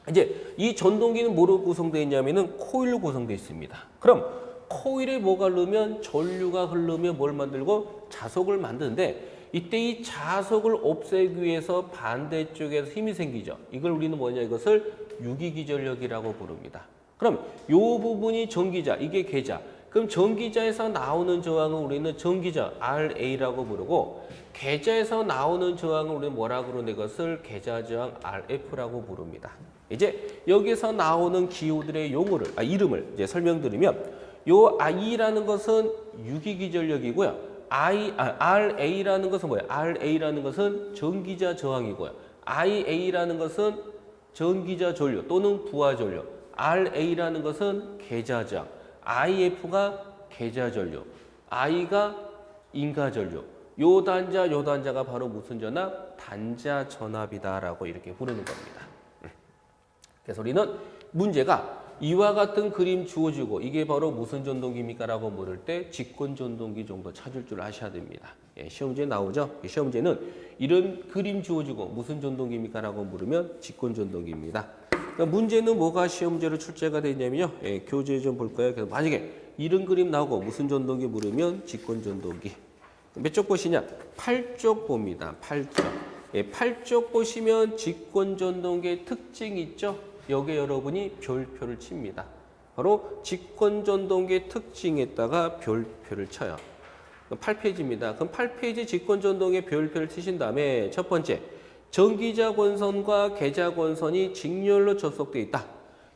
이제 이 전동기는 뭐로 구성되어 있냐면은 코일로 구성되어 있습니다. 그럼 코일에 뭐가 흐르면 전류가 흐르면 뭘 만들고? 자석을 만드는데 이때 이 자석을 없애기 위해서 반대쪽에서 힘이 생기죠. 이걸 우리는 뭐냐? 이것을 유기기전력이라고 부릅니다. 그럼 이 부분이 전기자, 이게 계자. 그럼 전기자에서 나오는 저항은 우리는 전기자 RA라고 부르고 계자에서 나오는 저항은 우리는 뭐라고 부르는 것을 계자저항 RF라고 부릅니다. 이제 여기서 나오는 기호들의 이름을 이제 설명드리면 요 I라는 것은 유기기전력이고요. RA라는 것은 뭐예요? RA라는 것은 전기자 저항이고요. IA라는 것은 전기자 전류 또는 부하 전류. RA라는 것은 계자 저항. IF가 계자 전류. I가 인가 전류. 요 단자가 바로 무슨 전압? 단자 전압이다라고 이렇게 부르는 겁니다. 그래서 우리는 문제가 이와 같은 그림 주어지고 이게 바로 무슨 전동기입니까? 라고 물을 때 직권 전동기 정도 찾을 줄 아셔야 됩니다. 시험 문제 나오죠? 시험 문제는 이런 그림 주어지고 무슨 전동기입니까? 라고 물으면 직권 전동기입니다. 그러니까 문제는 뭐가 시험 문제로 출제가 되냐면요. 교재 좀 볼까요? 그래서 만약에 이런 그림 나오고 무슨 전동기 물으면 직권 전동기. 몇 쪽 보시냐? 8쪽 봅니다. 8쪽. 8쪽 보시면 직권 전동기의 특징이 있죠? 여기에 여러분이 별표를 칩니다. 바로 직권 전동기의 특징에다가 별표를 쳐요. 8페이지입니다. 그럼 8페이지 직권 전동기의 별표를 치신 다음에 첫 번째, 전기자 권선과 계자 권선이 직렬로 접속되어 있다.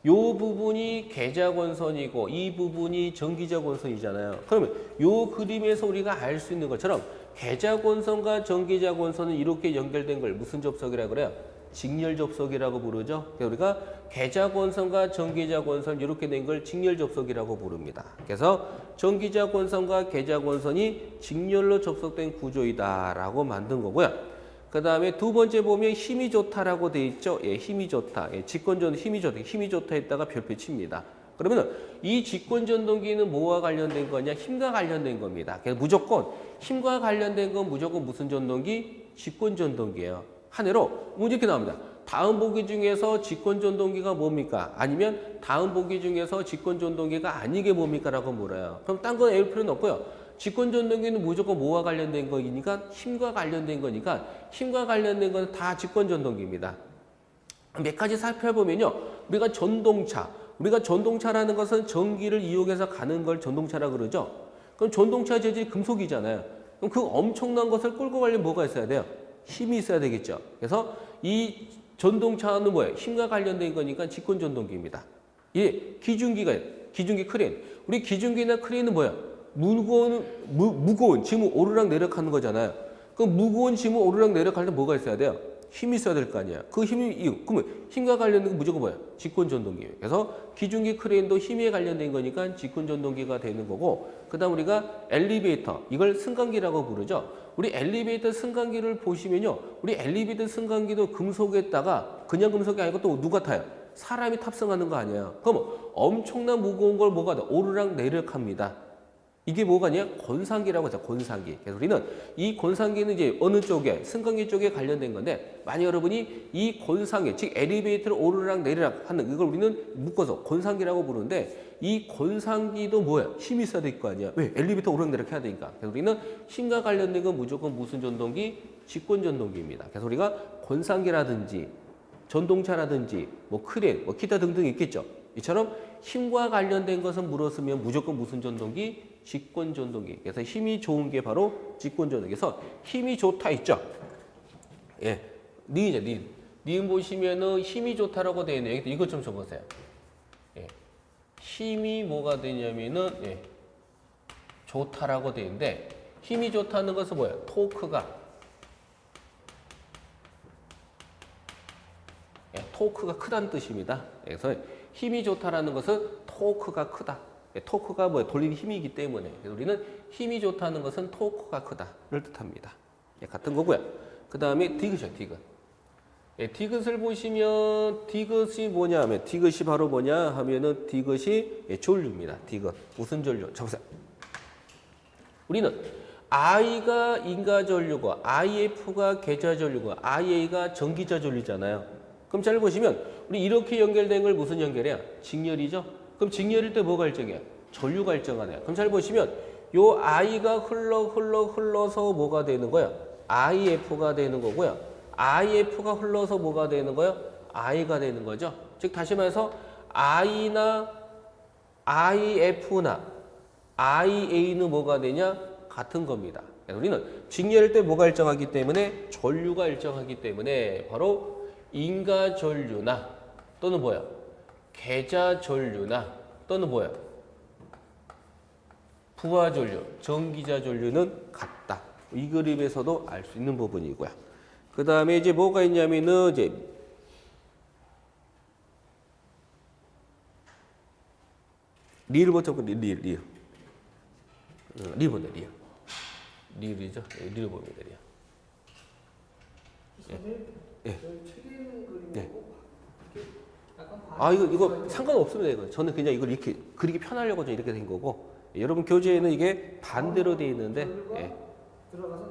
이 부분이 계자 권선이고 이 부분이 전기자 권선이잖아요. 그러면 이 그림에서 우리가 알 수 있는 것처럼 계자 권선과 전기자 권선은 이렇게 연결된 걸 무슨 접속이라고 그래요? 직렬 접속이라고 부르죠. 그래서 우리가 계자 권선과 전기자 권선 이렇게 된 걸 직렬 접속이라고 부릅니다. 그래서 전기자 권선과 계자 권선이 직렬로 접속된 구조이다라고 만든 거고요. 그 다음에 두 번째 보면 힘이 좋다라고 돼 있죠. 힘이 좋다. 직권전 힘이 좋다 했다가 별표 칩니다. 그러면 이 직권전동기는 뭐와 관련된 거냐? 힘과 관련된 겁니다. 그래서 무조건 힘과 관련된 건 무조건 무슨 전동기? 직권전동기예요. 한 해로 문제 이렇게 나옵니다. 다음 보기 중에서 직권전동기가 뭡니까? 아니면 다음 보기 중에서 직권전동기가 아니게 뭡니까? 라고 물어요. 그럼 딴 건 외울 필요는 없고요. 직권전동기는 무조건 뭐와 관련된 거니까? 힘과 관련된 거니까 힘과 관련된 건 다 직권전동기입니다. 몇 가지 살펴보면요. 우리가 전동차라는 것은 전기를 이용해서 가는 걸 전동차라고 그러죠. 그럼 전동차 재질이 금속이잖아요. 그럼 그 엄청난 것을 끌고 가려면 뭐가 있어야 돼요? 힘이 있어야 되겠죠. 그래서 이 전동차는 뭐예요? 힘과 관련된 거니까 직권전동기입니다. 기중기 크레인. 우리 기중기나 크레인은 뭐예요? 무거운 짐을 오르락 내리락 하는 거잖아요. 그 무거운 짐을 오르락 내리락 할 때 뭐가 있어야 돼요? 힘이 있어야 될 거 아니야. 그 그러면 힘과 관련된 건 무조건 뭐예요? 직권전동기예요. 그래서 기중기 크레인도 힘에 관련된 거니까 직권전동기가 되는 거고, 그 다음 우리가 엘리베이터, 이걸 승강기라고 부르죠. 우리 엘리베이터 승강기를 보시면요. 우리 엘리베이터 승강기도 금속에다가 그냥 금속이 아니고 또 누가 타요? 사람이 탑승하는 거 아니에요. 그럼 엄청난 무거운 걸 뭐가 돼? 오르락 내리락 합니다. 이게 뭐가냐? 권상기라고 하죠. 권상기. 그래서 우리는 이 권상기는 이제 어느 쪽에, 승강기 쪽에 관련된 건데, 만약 여러분이 이 권상기, 즉 엘리베이터를 오르락 내리락 하는 이걸 우리는 묶어서 권상기라고 부르는데, 이 권상기도 뭐야? 힘이 있어야 될 거 아니야. 왜? 엘리베이터 오르락 내리락 해야 되니까. 그래서 우리는 힘과 관련된 건 무조건 무슨 전동기? 직권 전동기입니다. 그래서 우리가 권상기라든지 전동차라든지 뭐 크레인, 뭐 기타 등등 있겠죠. 이처럼 힘과 관련된 것은 물었으면 무조건 무슨 전동기? 직권 전동기. 그래서 힘이 좋은 게 바로 직권 전동기. 그래서 힘이 좋다 있죠. 예, 니이죠, 니. 니 보시면은 힘이 좋다라고 되어 있네요. 이것 좀 적으세요. 예, 힘이 뭐가 되냐면은 예, 좋다라고 되어 있는데 힘이 좋다는 것은 뭐예요? 토크가 크다는 뜻입니다. 그래서 힘이 좋다라는 것은 토크가 크다. 토크가 뭐예요? 돌리는 힘이기 때문에. 그래서 우리는 힘이 좋다는 것은 토크가 크다를 뜻합니다. 같은 거고요. 그 다음에 디귿이요, 디귿. 디귿을 보시면 디귿이 뭐냐 하면 디귿이 바로 뭐냐 하면은 디귿이 전류입니다. 디귿. 무슨 전류? 적으세요. 우리는 I가 인가 전류고 IF가 계좌 전류고 IA가 전기자 전류잖아요. 그럼 잘 보시면 우리 이렇게 연결된 걸 무슨 연결이야? 직렬이죠? 그럼 직렬일 때 뭐가 일정이야? 전류가 일정하네요. 그럼 잘 보시면 요 I가 흘러서 뭐가 되는 거야? IF가 되는 거고요. IF가 흘러서 뭐가 되는 거야? I가 되는 거죠. 즉 다시 말해서 I나 IF나 IA는 뭐가 되냐? 같은 겁니다. 우리는 직렬일 때 뭐가 일정하기 때문에 전류가 일정하기 때문에 바로 인가 전류나 또는 뭐야? 계좌 전류나 또는 뭐야? 부하 전류, 전기자 전류는 같다. 이 그림에서도 알 수 있는 부분이고요. 그 다음에 이제 뭐가 있냐면은 이제 리를 먼저 리 보네, 리이죠? 리를 봅니다, 리. 예. 예. 아, 이거 상관없습니다, 이거. 저는 그냥 이걸 이렇게 그리기 편하려고 좀 이렇게 된 거고. 예, 여러분 교재에는 이게 반대로 되어 있는데, 예. 들어가서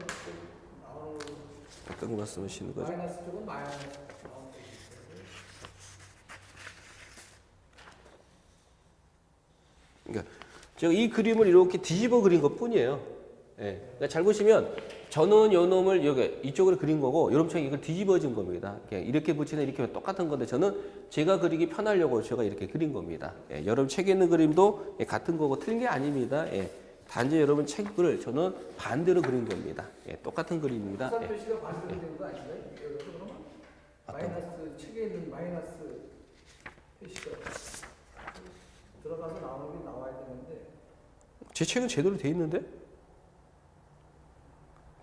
나오는 어떤 말씀하시는 거죠? 마이너스 쪽은 마이너스 나오는 그러니까 제가 이 그림을 이렇게 뒤집어 그린 것 뿐이에요. 예. 그러니까 잘 보시면 저는 요 놈을 여기 이쪽으로 그린 거고 여러분처럼 이걸 뒤집어진 겁니다. 그냥 이렇게 붙이는 이렇게 똑같은 건데 저는 제가 그리기 편하려고 제가 이렇게 그린 겁니다. 예. 여러분 책에 있는 그림도 같은 거고 틀린 게 아닙니다. 예. 단지 여러분 책을 저는 반대로 그린 겁니다. 예. 똑같은 그림입니다. 수산 표시가 반대로 된 거 아닌가요? 그러면 마이너스 책에 있는 마이너스 표시가 들어가서 나오는 게 나와야 되는데 제 책은 제대로 돼 있는데?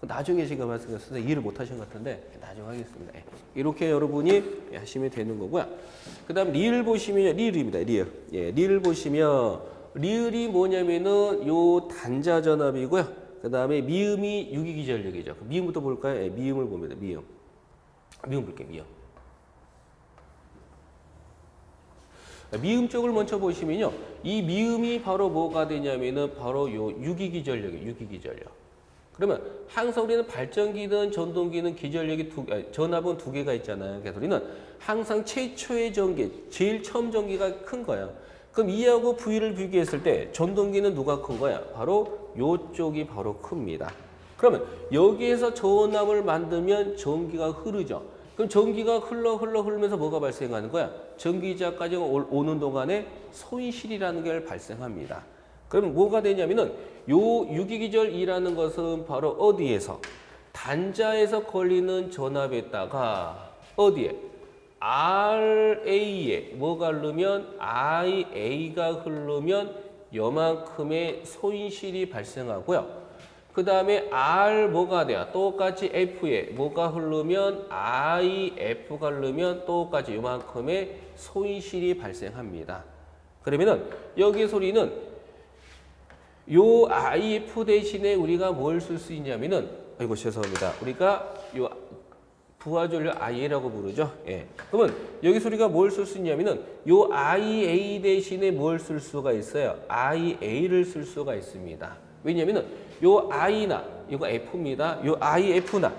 나중에 제가 말씀드렸을 때 이해를 못 하신 것 같은데 나중에 하겠습니다. 이렇게 여러분이 하시면 되는 거고요. 그 다음 리을 보시면 리을입니다. 리을. 예, 리을 보시면 리을이 뭐냐면은 요 단자 전압이고요. 그 다음에 미음이 유기기전력이죠. 미음부터 볼까요? 예, 미음을 봅니다. 미음. 미음 볼게요. 미음. 미음 쪽을 먼저 보시면요. 이 미음이 바로 뭐가 되냐면은 바로 요 유기기전력이에요. 유기기전력. 그러면 항상 우리는 발전기든 전동기는 기전력이 전압은 두 개가 있잖아요. 그래서 우리는 항상 최초의 전기, 제일 처음 전기가 큰 거예요. 그럼 E하고 V를 비교했을 때 전동기는 누가 큰 거야? 바로 요쪽이 바로 큽니다. 그러면 여기에서 전압을 만들면 전기가 흐르죠. 그럼 전기가 흐르면서 뭐가 발생하는 거야? 전기자까지 오는 동안에 손실이라는 게 발생합니다. 그러면 뭐가 되냐면은 요 유기기절이라는 것은 바로 어디에서? 단자에서 걸리는 전압에다가 어디에? RA에 뭐가 흐르면 IA가 흐르면 요만큼의 손실이 발생하고요. 그 다음에 R 뭐가 돼요? 똑같이 F에 뭐가 흐르면 IF가 흐르면 똑같이 요만큼의 손실이 발생합니다. 그러면은 여기 소리는 요 IF 대신에 우리가 뭘 쓸 수 있냐면은, 아이고, 죄송합니다. 우리가 요 부하전류 IA라고 부르죠. 예. 그러면 여기서 우리가 뭘 쓸 수 있냐면은 요 IA 대신에 뭘 쓸 수가 있어요? IA를 쓸 수가 있습니다. 왜냐면은 요 I나 이거 F입니다. 요 IF나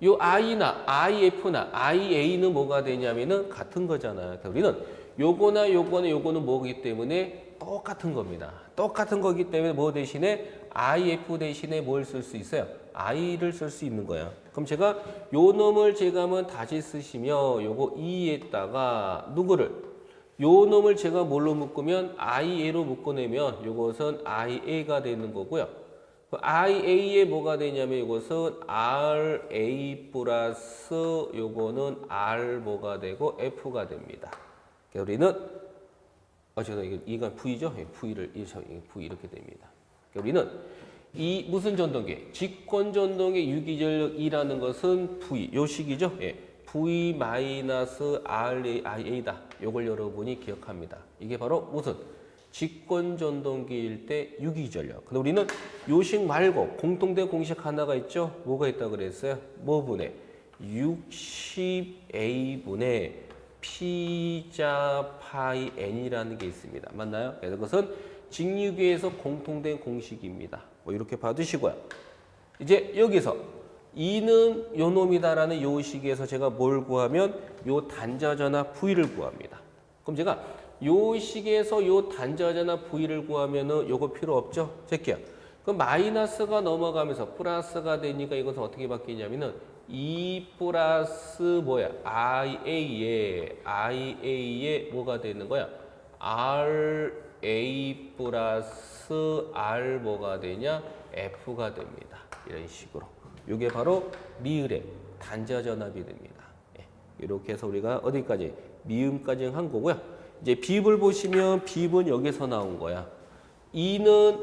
요 I나 IF나 IA는 뭐가 되냐면은 같은 거잖아요. 그러니까 우리는 요거나 요거는 뭐기 때문에 똑같은 겁니다. 똑같은 거기 때문에 뭐 대신에 IF 대신에 뭘 쓸 수 있어요? I를 쓸 수 있는 거야. 그럼 제가 요 놈을 제가 한번 다시 쓰시면 요거 E에다가 누구를 요 놈을 제가 뭘로 묶으면 IA로 묶어내면 요것은 IA가 되는 거고요. IA에 뭐가 되냐면 이것은 RA 플러스 요거는 R 뭐가 되고 F가 됩니다. 그러니까 우리는 죄송해요. 이건 V죠? V를 V 이렇게 됩니다. 그러니까 우리는 이 무슨 전동기? 직권 전동의 유기전력이라는 것은 V 요 식이죠? 예. V 마이너스 RA다. 요걸 여러분이 기억합니다. 이게 바로 무슨 직권 전동기일 때 유기전력. 근데 우리는 요식 말고 공통된 공식 하나가 있죠? 뭐가 있다고 그랬어요? 뭐 분의 60A 분의 P자 파이 N이라는 게 있습니다. 맞나요? 그래서 그것은 직류계에서 공통된 공식입니다. 뭐 이렇게 봐두시고요. 이제 여기서 E는 요 놈이다라는 요 식에서 제가 뭘 구하면 요 단자전화 V를 구합니다. 그럼 제가 요 식에서 요 단자전화 V를 구하면은 요거 필요 없죠? 제끼야. 그럼 마이너스가 넘어가면서 플러스가 되니까 이것은 어떻게 바뀌냐면은 2 플러스 뭐야? IA에 뭐가 되는 거야? RA 플러스 R 뭐가 되냐? F가 됩니다. 이런 식으로. 이게 바로 미을의 단자전압이 됩니다. 예. 이렇게 해서 우리가 어디까지? 미음까지 한 거고요. 이제 비입을 보시면 비입은 여기서 나온 거야. E는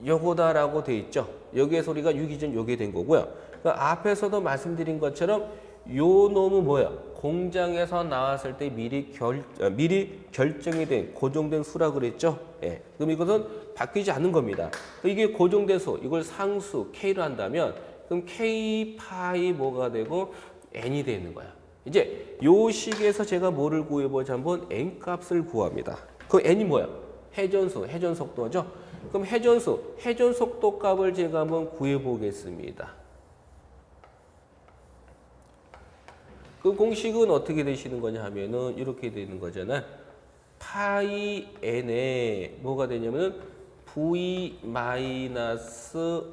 요거다라고 돼 있죠. 여기에서 우리가 유기전 요게 된 거고요. 그 앞에서도 말씀드린 것처럼 요 놈은 뭐야? 공장에서 나왔을 때 미리 결정이 된 고정된 수라 그랬죠. 예. 그럼 이것은 바뀌지 않는 겁니다. 이게 고정된 수, 이걸 상수 K로 한다면 그럼 K 파이 뭐가 되고 N이 되는 거야. 이제 요 식에서 제가 뭐를 구해보자 한번 N 값을 구합니다. 그 N이 뭐야? 회전수, 회전속도죠. 그럼 회전수, 회전속도 값을 제가 한번 구해보겠습니다. 그 공식은 어떻게 되시는 거냐 하면은 이렇게 되는 거잖아. 파이 N에 뭐가 되냐면은 V 마이너스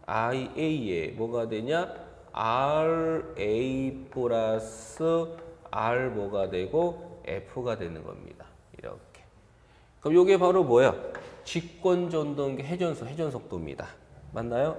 IA에 뭐가 되냐? RA 플러스 R 뭐가 되고 F가 되는 겁니다. 이렇게. 그럼 이게 바로 뭐야? 직권 전동기 회전속도입니다. 맞나요?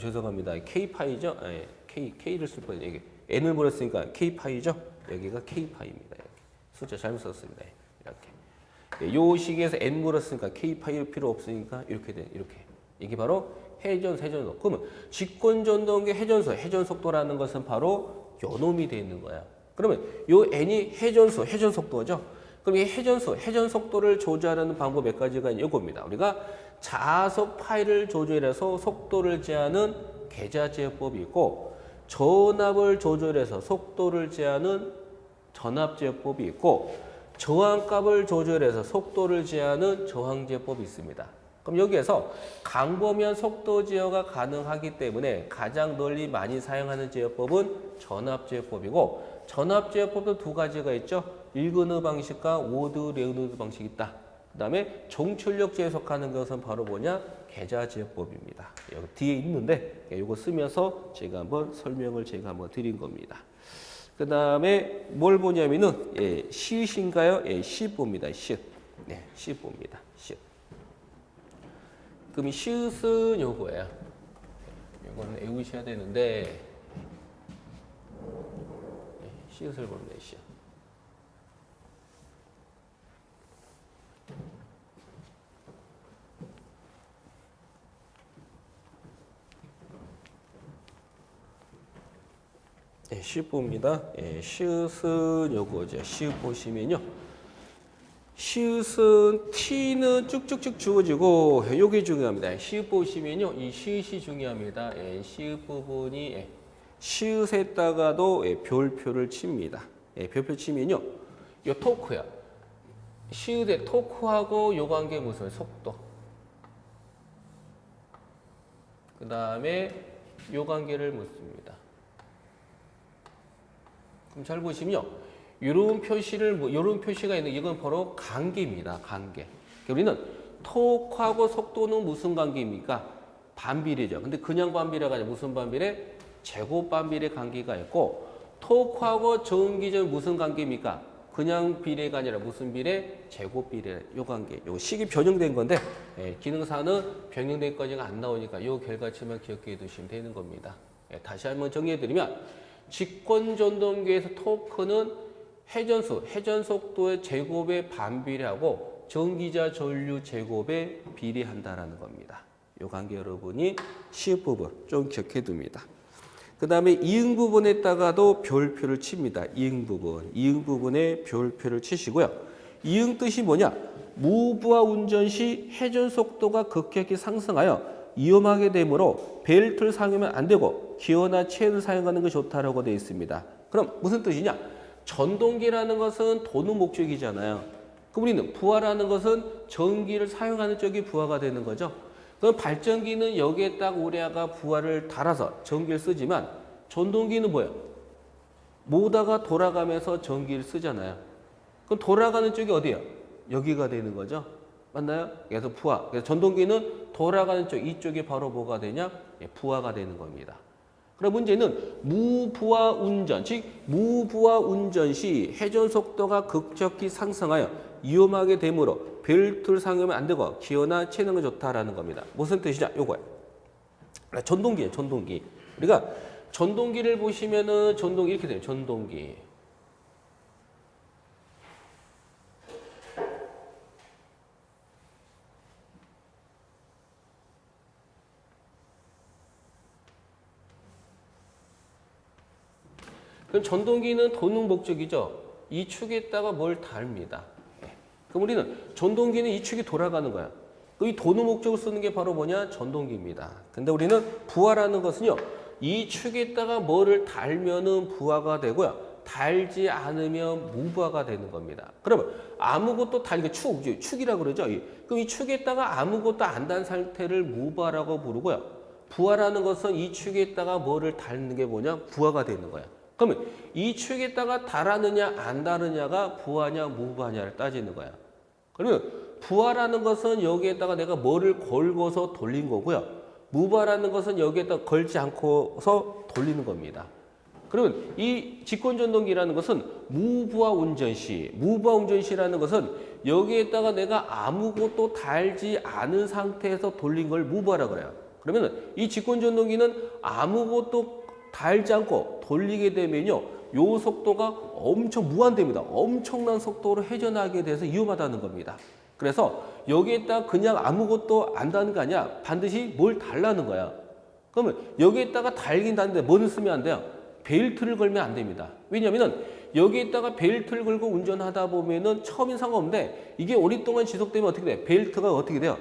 죄송합니다. K파이죠? 네, K를 쓸 뻔했네요. 이게 N을 물었으니까 K파이죠? 여기가 K파이입니다. 이렇게. 숫자 잘못 썼습니다. 이렇게. 요 식에서 N 물었으니까 K파이 필요 없으니까 이렇게 돼. 이렇게. 이게 바로 회전속도. 그러면 직권 전동기 회전속도라는 것은 바로 요 놈이 되어 있는 거야. 그러면 요 N이 회전속도죠. 그럼 이 회전속도를 조절하는 방법 몇 가지가 이겁니다. 우리가 자속 파이를 조절해서 속도를 제하는 계좌제어법이 있고, 전압을 조절해서 속도를 제하는 전압제어법이 있고, 저항값을 조절해서 속도를 제하는 저항제어법이 있습니다. 그럼 여기에서 광범위한 속도 제어가 가능하기 때문에 가장 널리 많이 사용하는 제어법은 전압제어법이고, 전압제어법도 두 가지가 있죠. 일그느 방식과 오드 레오노드 방식이 있다. 그 다음에 종출력제에 속하는 것은 바로 뭐냐? 계좌제어법입니다. 여기 뒤에 있는데 이거 쓰면서 제가 한번 설명을 드린 겁니다. 그 다음에 뭘 보냐면은 시읒인가요? 시읒 봅니다. 시읒. 네, 시읒 봅니다. 시읒. 그럼 이 시읒은 요거예요. 요거는 외우셔야 되는데 시읒을 보면 시읒. 시읒 봅니다. 시읒은 요거죠. 시읒 보시면요. 시읒은 t는 쭉쭉쭉 주어지고 요게 중요합니다. 시읒 보시면요. 이 시읒이 중요합니다. 예, 시읒 부분이 예, 시읒에다가도 예, 별표를 칩니다. 예, 별표 치면요. 요 토크야. 시읒의 토크하고 요 관계 무슨 속도. 그 다음에 요 관계를 묻습니다. 그럼 잘 보시면요. 이런 표시를 이런 표시가 있는 이건 바로 관계입니다. 관계. 우리는 토크하고 속도는 무슨 관계입니까? 반비례죠. 근데 그냥 반비례가 아니라 무슨 반비례? 제곱 반비례 관계가 있고 토크하고 전기전 무슨 관계입니까? 그냥 비례가 아니라 무슨 비례? 제곱 비례. 요 관계. 요 식이 변형된 건데 예, 기능사는 변형된 거지가 안 나오니까 요 결과치만 기억해 두시면 되는 겁니다. 예, 다시 한번 정리해 드리면 직권 전동기에서 토크는 회전수, 회전 속도의 제곱에 반비례하고 전기자 전류 제곱에 비례한다라는 겁니다. 이 관계 여러분이 시읒 부분 좀 기억해 둡니다. 그 다음에 이응 부분에다가도 별표를 칩니다. 이응 부분. 이응 부분에 별표를 치시고요. 이응 뜻이 뭐냐? 무브와 운전 시 회전 속도가 급격히 상승하여 위험하게 되므로 벨트를 사용하면 안 되고 기어나 체인을 사용하는 것이 좋다라고 되어 있습니다. 그럼 무슨 뜻이냐? 전동기라는 것은 도는 목적이잖아요. 그럼 우리는 부하라는 것은 전기를 사용하는 쪽이 부하가 되는 거죠. 그럼 발전기는 여기에 딱 우리가 부하를 달아서 전기를 쓰지만 전동기는 뭐예요? 모다가 돌아가면서 전기를 쓰잖아요. 그럼 돌아가는 쪽이 어디예요? 여기가 되는 거죠. 맞나요? 그래서 부하. 그래서 전동기는 돌아가는 쪽, 이쪽이 바로 뭐가 되냐? 예, 부하가 되는 겁니다. 그럼 문제는 무부하 운전, 즉 무부하 운전 시 회전 속도가 급격히 상승하여 위험하게 되므로 벨트를 사용하면 안 되고 기어나 체능은 좋다라는 겁니다. 무슨 뜻이냐? 요거예요. 전동기예요, 전동기. 우리가 전동기를 보시면은 전동기 이렇게 돼요. 전동기. 그럼 전동기는 도는 목적이죠. 이 축에다가 뭘 달입니다. 그럼 우리는 전동기는 이 축이 돌아가는 거야. 이 도는 목적을 쓰는 게 바로 뭐냐? 전동기입니다. 근데 우리는 부하라는 것은요. 이 축에다가 뭐를 달면은 부하가 되고요. 달지 않으면 무부하가 되는 겁니다. 그러면 아무것도 달게 축이라고 그러죠. 그럼 이 축에다가 아무것도 안 단 상태를 무부하라고 부르고요. 부하라는 것은 이 축에다가 뭐를 달는 게 뭐냐? 부하가 되는 거야. 그러면 이 축에다가 달하느냐 안 달느냐가 부하냐 무부하냐를 따지는 거야. 그러면 부하라는 것은 여기에다가 내가 뭐를 걸고서 돌린 거고요. 무부하라는 것은 여기에다 걸지 않고서 돌리는 겁니다. 그러면 이 직권전동기라는 것은 무부하 운전시, 무부하 운전시라는 것은 여기에다가 내가 아무것도 달지 않은 상태에서 돌린 걸 무부하라고 그래요. 그러면 이 직권전동기는 아무것도 달지 않고 돌리게 되면요. 요 속도가 엄청 무한대입니다. 엄청난 속도로 회전하게 돼서 위험하다는 겁니다. 그래서 여기에다가 그냥 아무것도 안 다는 게 아니야. 반드시 뭘 달라는 거야. 그러면 여기에다가 달긴 다는데 뭐는 쓰면 안 돼요? 벨트를 걸면 안 됩니다. 왜냐면은 여기에다가 벨트를 걸고 운전하다 보면은 처음엔 상관없는데 이게 오랫동안 지속되면 어떻게 돼? 벨트가 어떻게 돼요?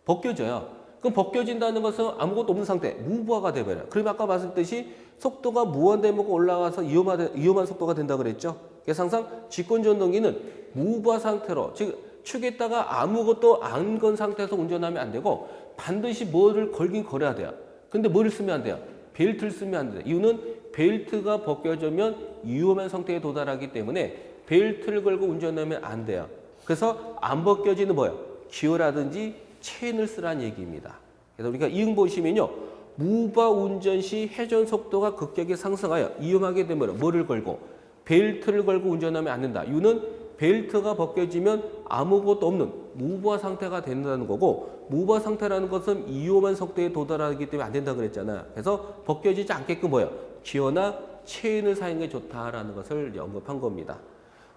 벗겨져요. 그럼 벗겨진다는 것은 아무것도 없는 상태, 무부하가 되버려요. 그럼 아까 말씀드렸듯이 속도가 무한대목으로 올라가서 위험한 속도가 된다고 그랬죠. 그래서 항상 직권전동기는 무부하 상태로, 즉 축에다가 아무것도 안 건 상태에서 운전하면 안 되고 반드시 뭐를 걸긴 걸어야 돼요. 근데 뭐를 쓰면 안 돼요? 벨트를 쓰면 안 돼요. 이유는 벨트가 벗겨지면 위험한 상태에 도달하기 때문에 벨트를 걸고 운전하면 안 돼요. 그래서 안 벗겨지는 뭐예요? 기어라든지 체인을 쓰라는 얘기입니다. 그래서 우리가 이응 보시면요. 무부하 운전 시 회전 속도가 급격히 상승하여 위험하게 되면 뭐를 걸고? 벨트를 걸고 운전하면 안 된다. 이유는 벨트가 벗겨지면 아무것도 없는 무부하 상태가 된다는 거고 무부하 상태라는 것은 위험한 속도에 도달하기 때문에 안 된다고 그랬잖아. 그래서 벗겨지지 않게끔 뭐예요? 기어나 체인을 사용하는 게 좋다라는 것을 언급한 겁니다.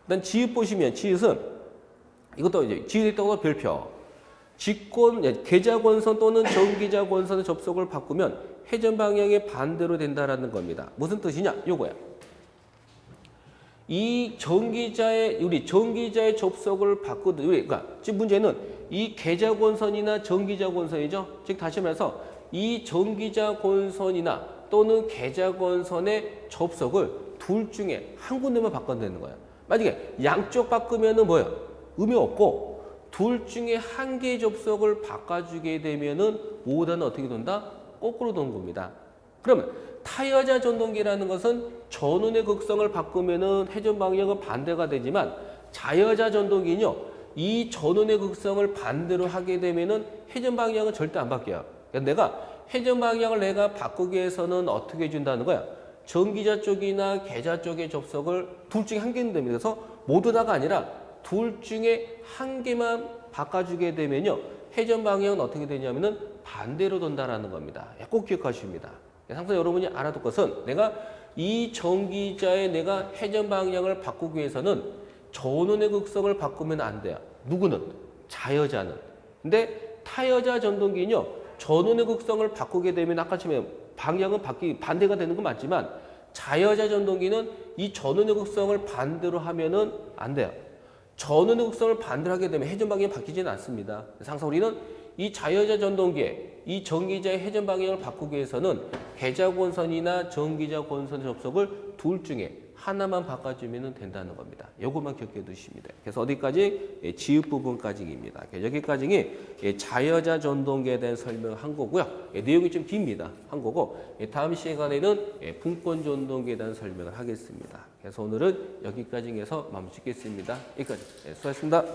일단 지읒 보시면 지읒은 이것도 이제 지읒에 있다고 별표. 계좌권선 또는 전기자권선의 접속을 바꾸면 회전 방향이 반대로 된다라는 겁니다. 무슨 뜻이냐? 요거야. 이 전기자의 접속을 바꾸든 그러니까 지금 문제는 이 계좌권선이나 전기자권선이죠. 즉 다시 말해서 이 전기자권선이나 또는 계좌권선의 접속을 둘 중에 한 군데만 바꿔야 되는 거야. 만약에 양쪽 바꾸면은 뭐야? 의미 없고 둘 중에 한 개의 접속을 바꿔주게 되면은 모두는 어떻게 돈다? 거꾸로 도는 겁니다. 그러면 타여자 전동기라는 것은 전운의 극성을 바꾸면은 회전 방향은 반대가 되지만 자여자 전동기는요, 이 전운의 극성을 반대로 하게 되면은 회전 방향은 절대 안 바뀌어요. 그러니까 내가 회전 방향을 내가 바꾸기 위해서는 어떻게 해준다는 거야? 전기자 쪽이나 계좌 쪽의 접속을 둘 중에 한 개는 됩니다. 그래서 모두 다가 아니라 둘 중에 한 개만 바꿔주게 되면요, 회전 방향은 어떻게 되냐면은 반대로 돈다라는 겁니다. 꼭 기억하십니다. 항상 여러분이 알아둘 것은 내가 이 전기자의 내가 회전 방향을 바꾸기 위해서는 전운의 극성을 바꾸면 안 돼요. 누구는? 자여자는. 근데 타여자 전동기는요, 전운의 극성을 바꾸게 되면 아까처럼 방향은 반대가 되는 건 맞지만 자여자 전동기는 이 전운의 극성을 반대로 하면은 안 돼요. 전운의 극성을 반대로 하게 되면 회전 방향이 바뀌지는 않습니다. 그래서 항상 우리는 이 자여자 전동기에 이 전기자의 회전 방향을 바꾸기 위해서는 계좌권선이나 전기자권선 접속을 둘 중에 하나만 바꿔주면 된다는 겁니다. 이것만 기억해 두십니다. 그래서 어디까지? 지읒 부분까지입니다. 여기까지 자여자 전동기에 대한 설명을 한 거고요. 내용이 좀 깁니다. 한 거고 다음 시간에는 분권 전동기에 대한 설명을 하겠습니다. 그래서 오늘은 여기까지 해서 마무리 짓겠습니다. 여기까지. 수고하셨습니다.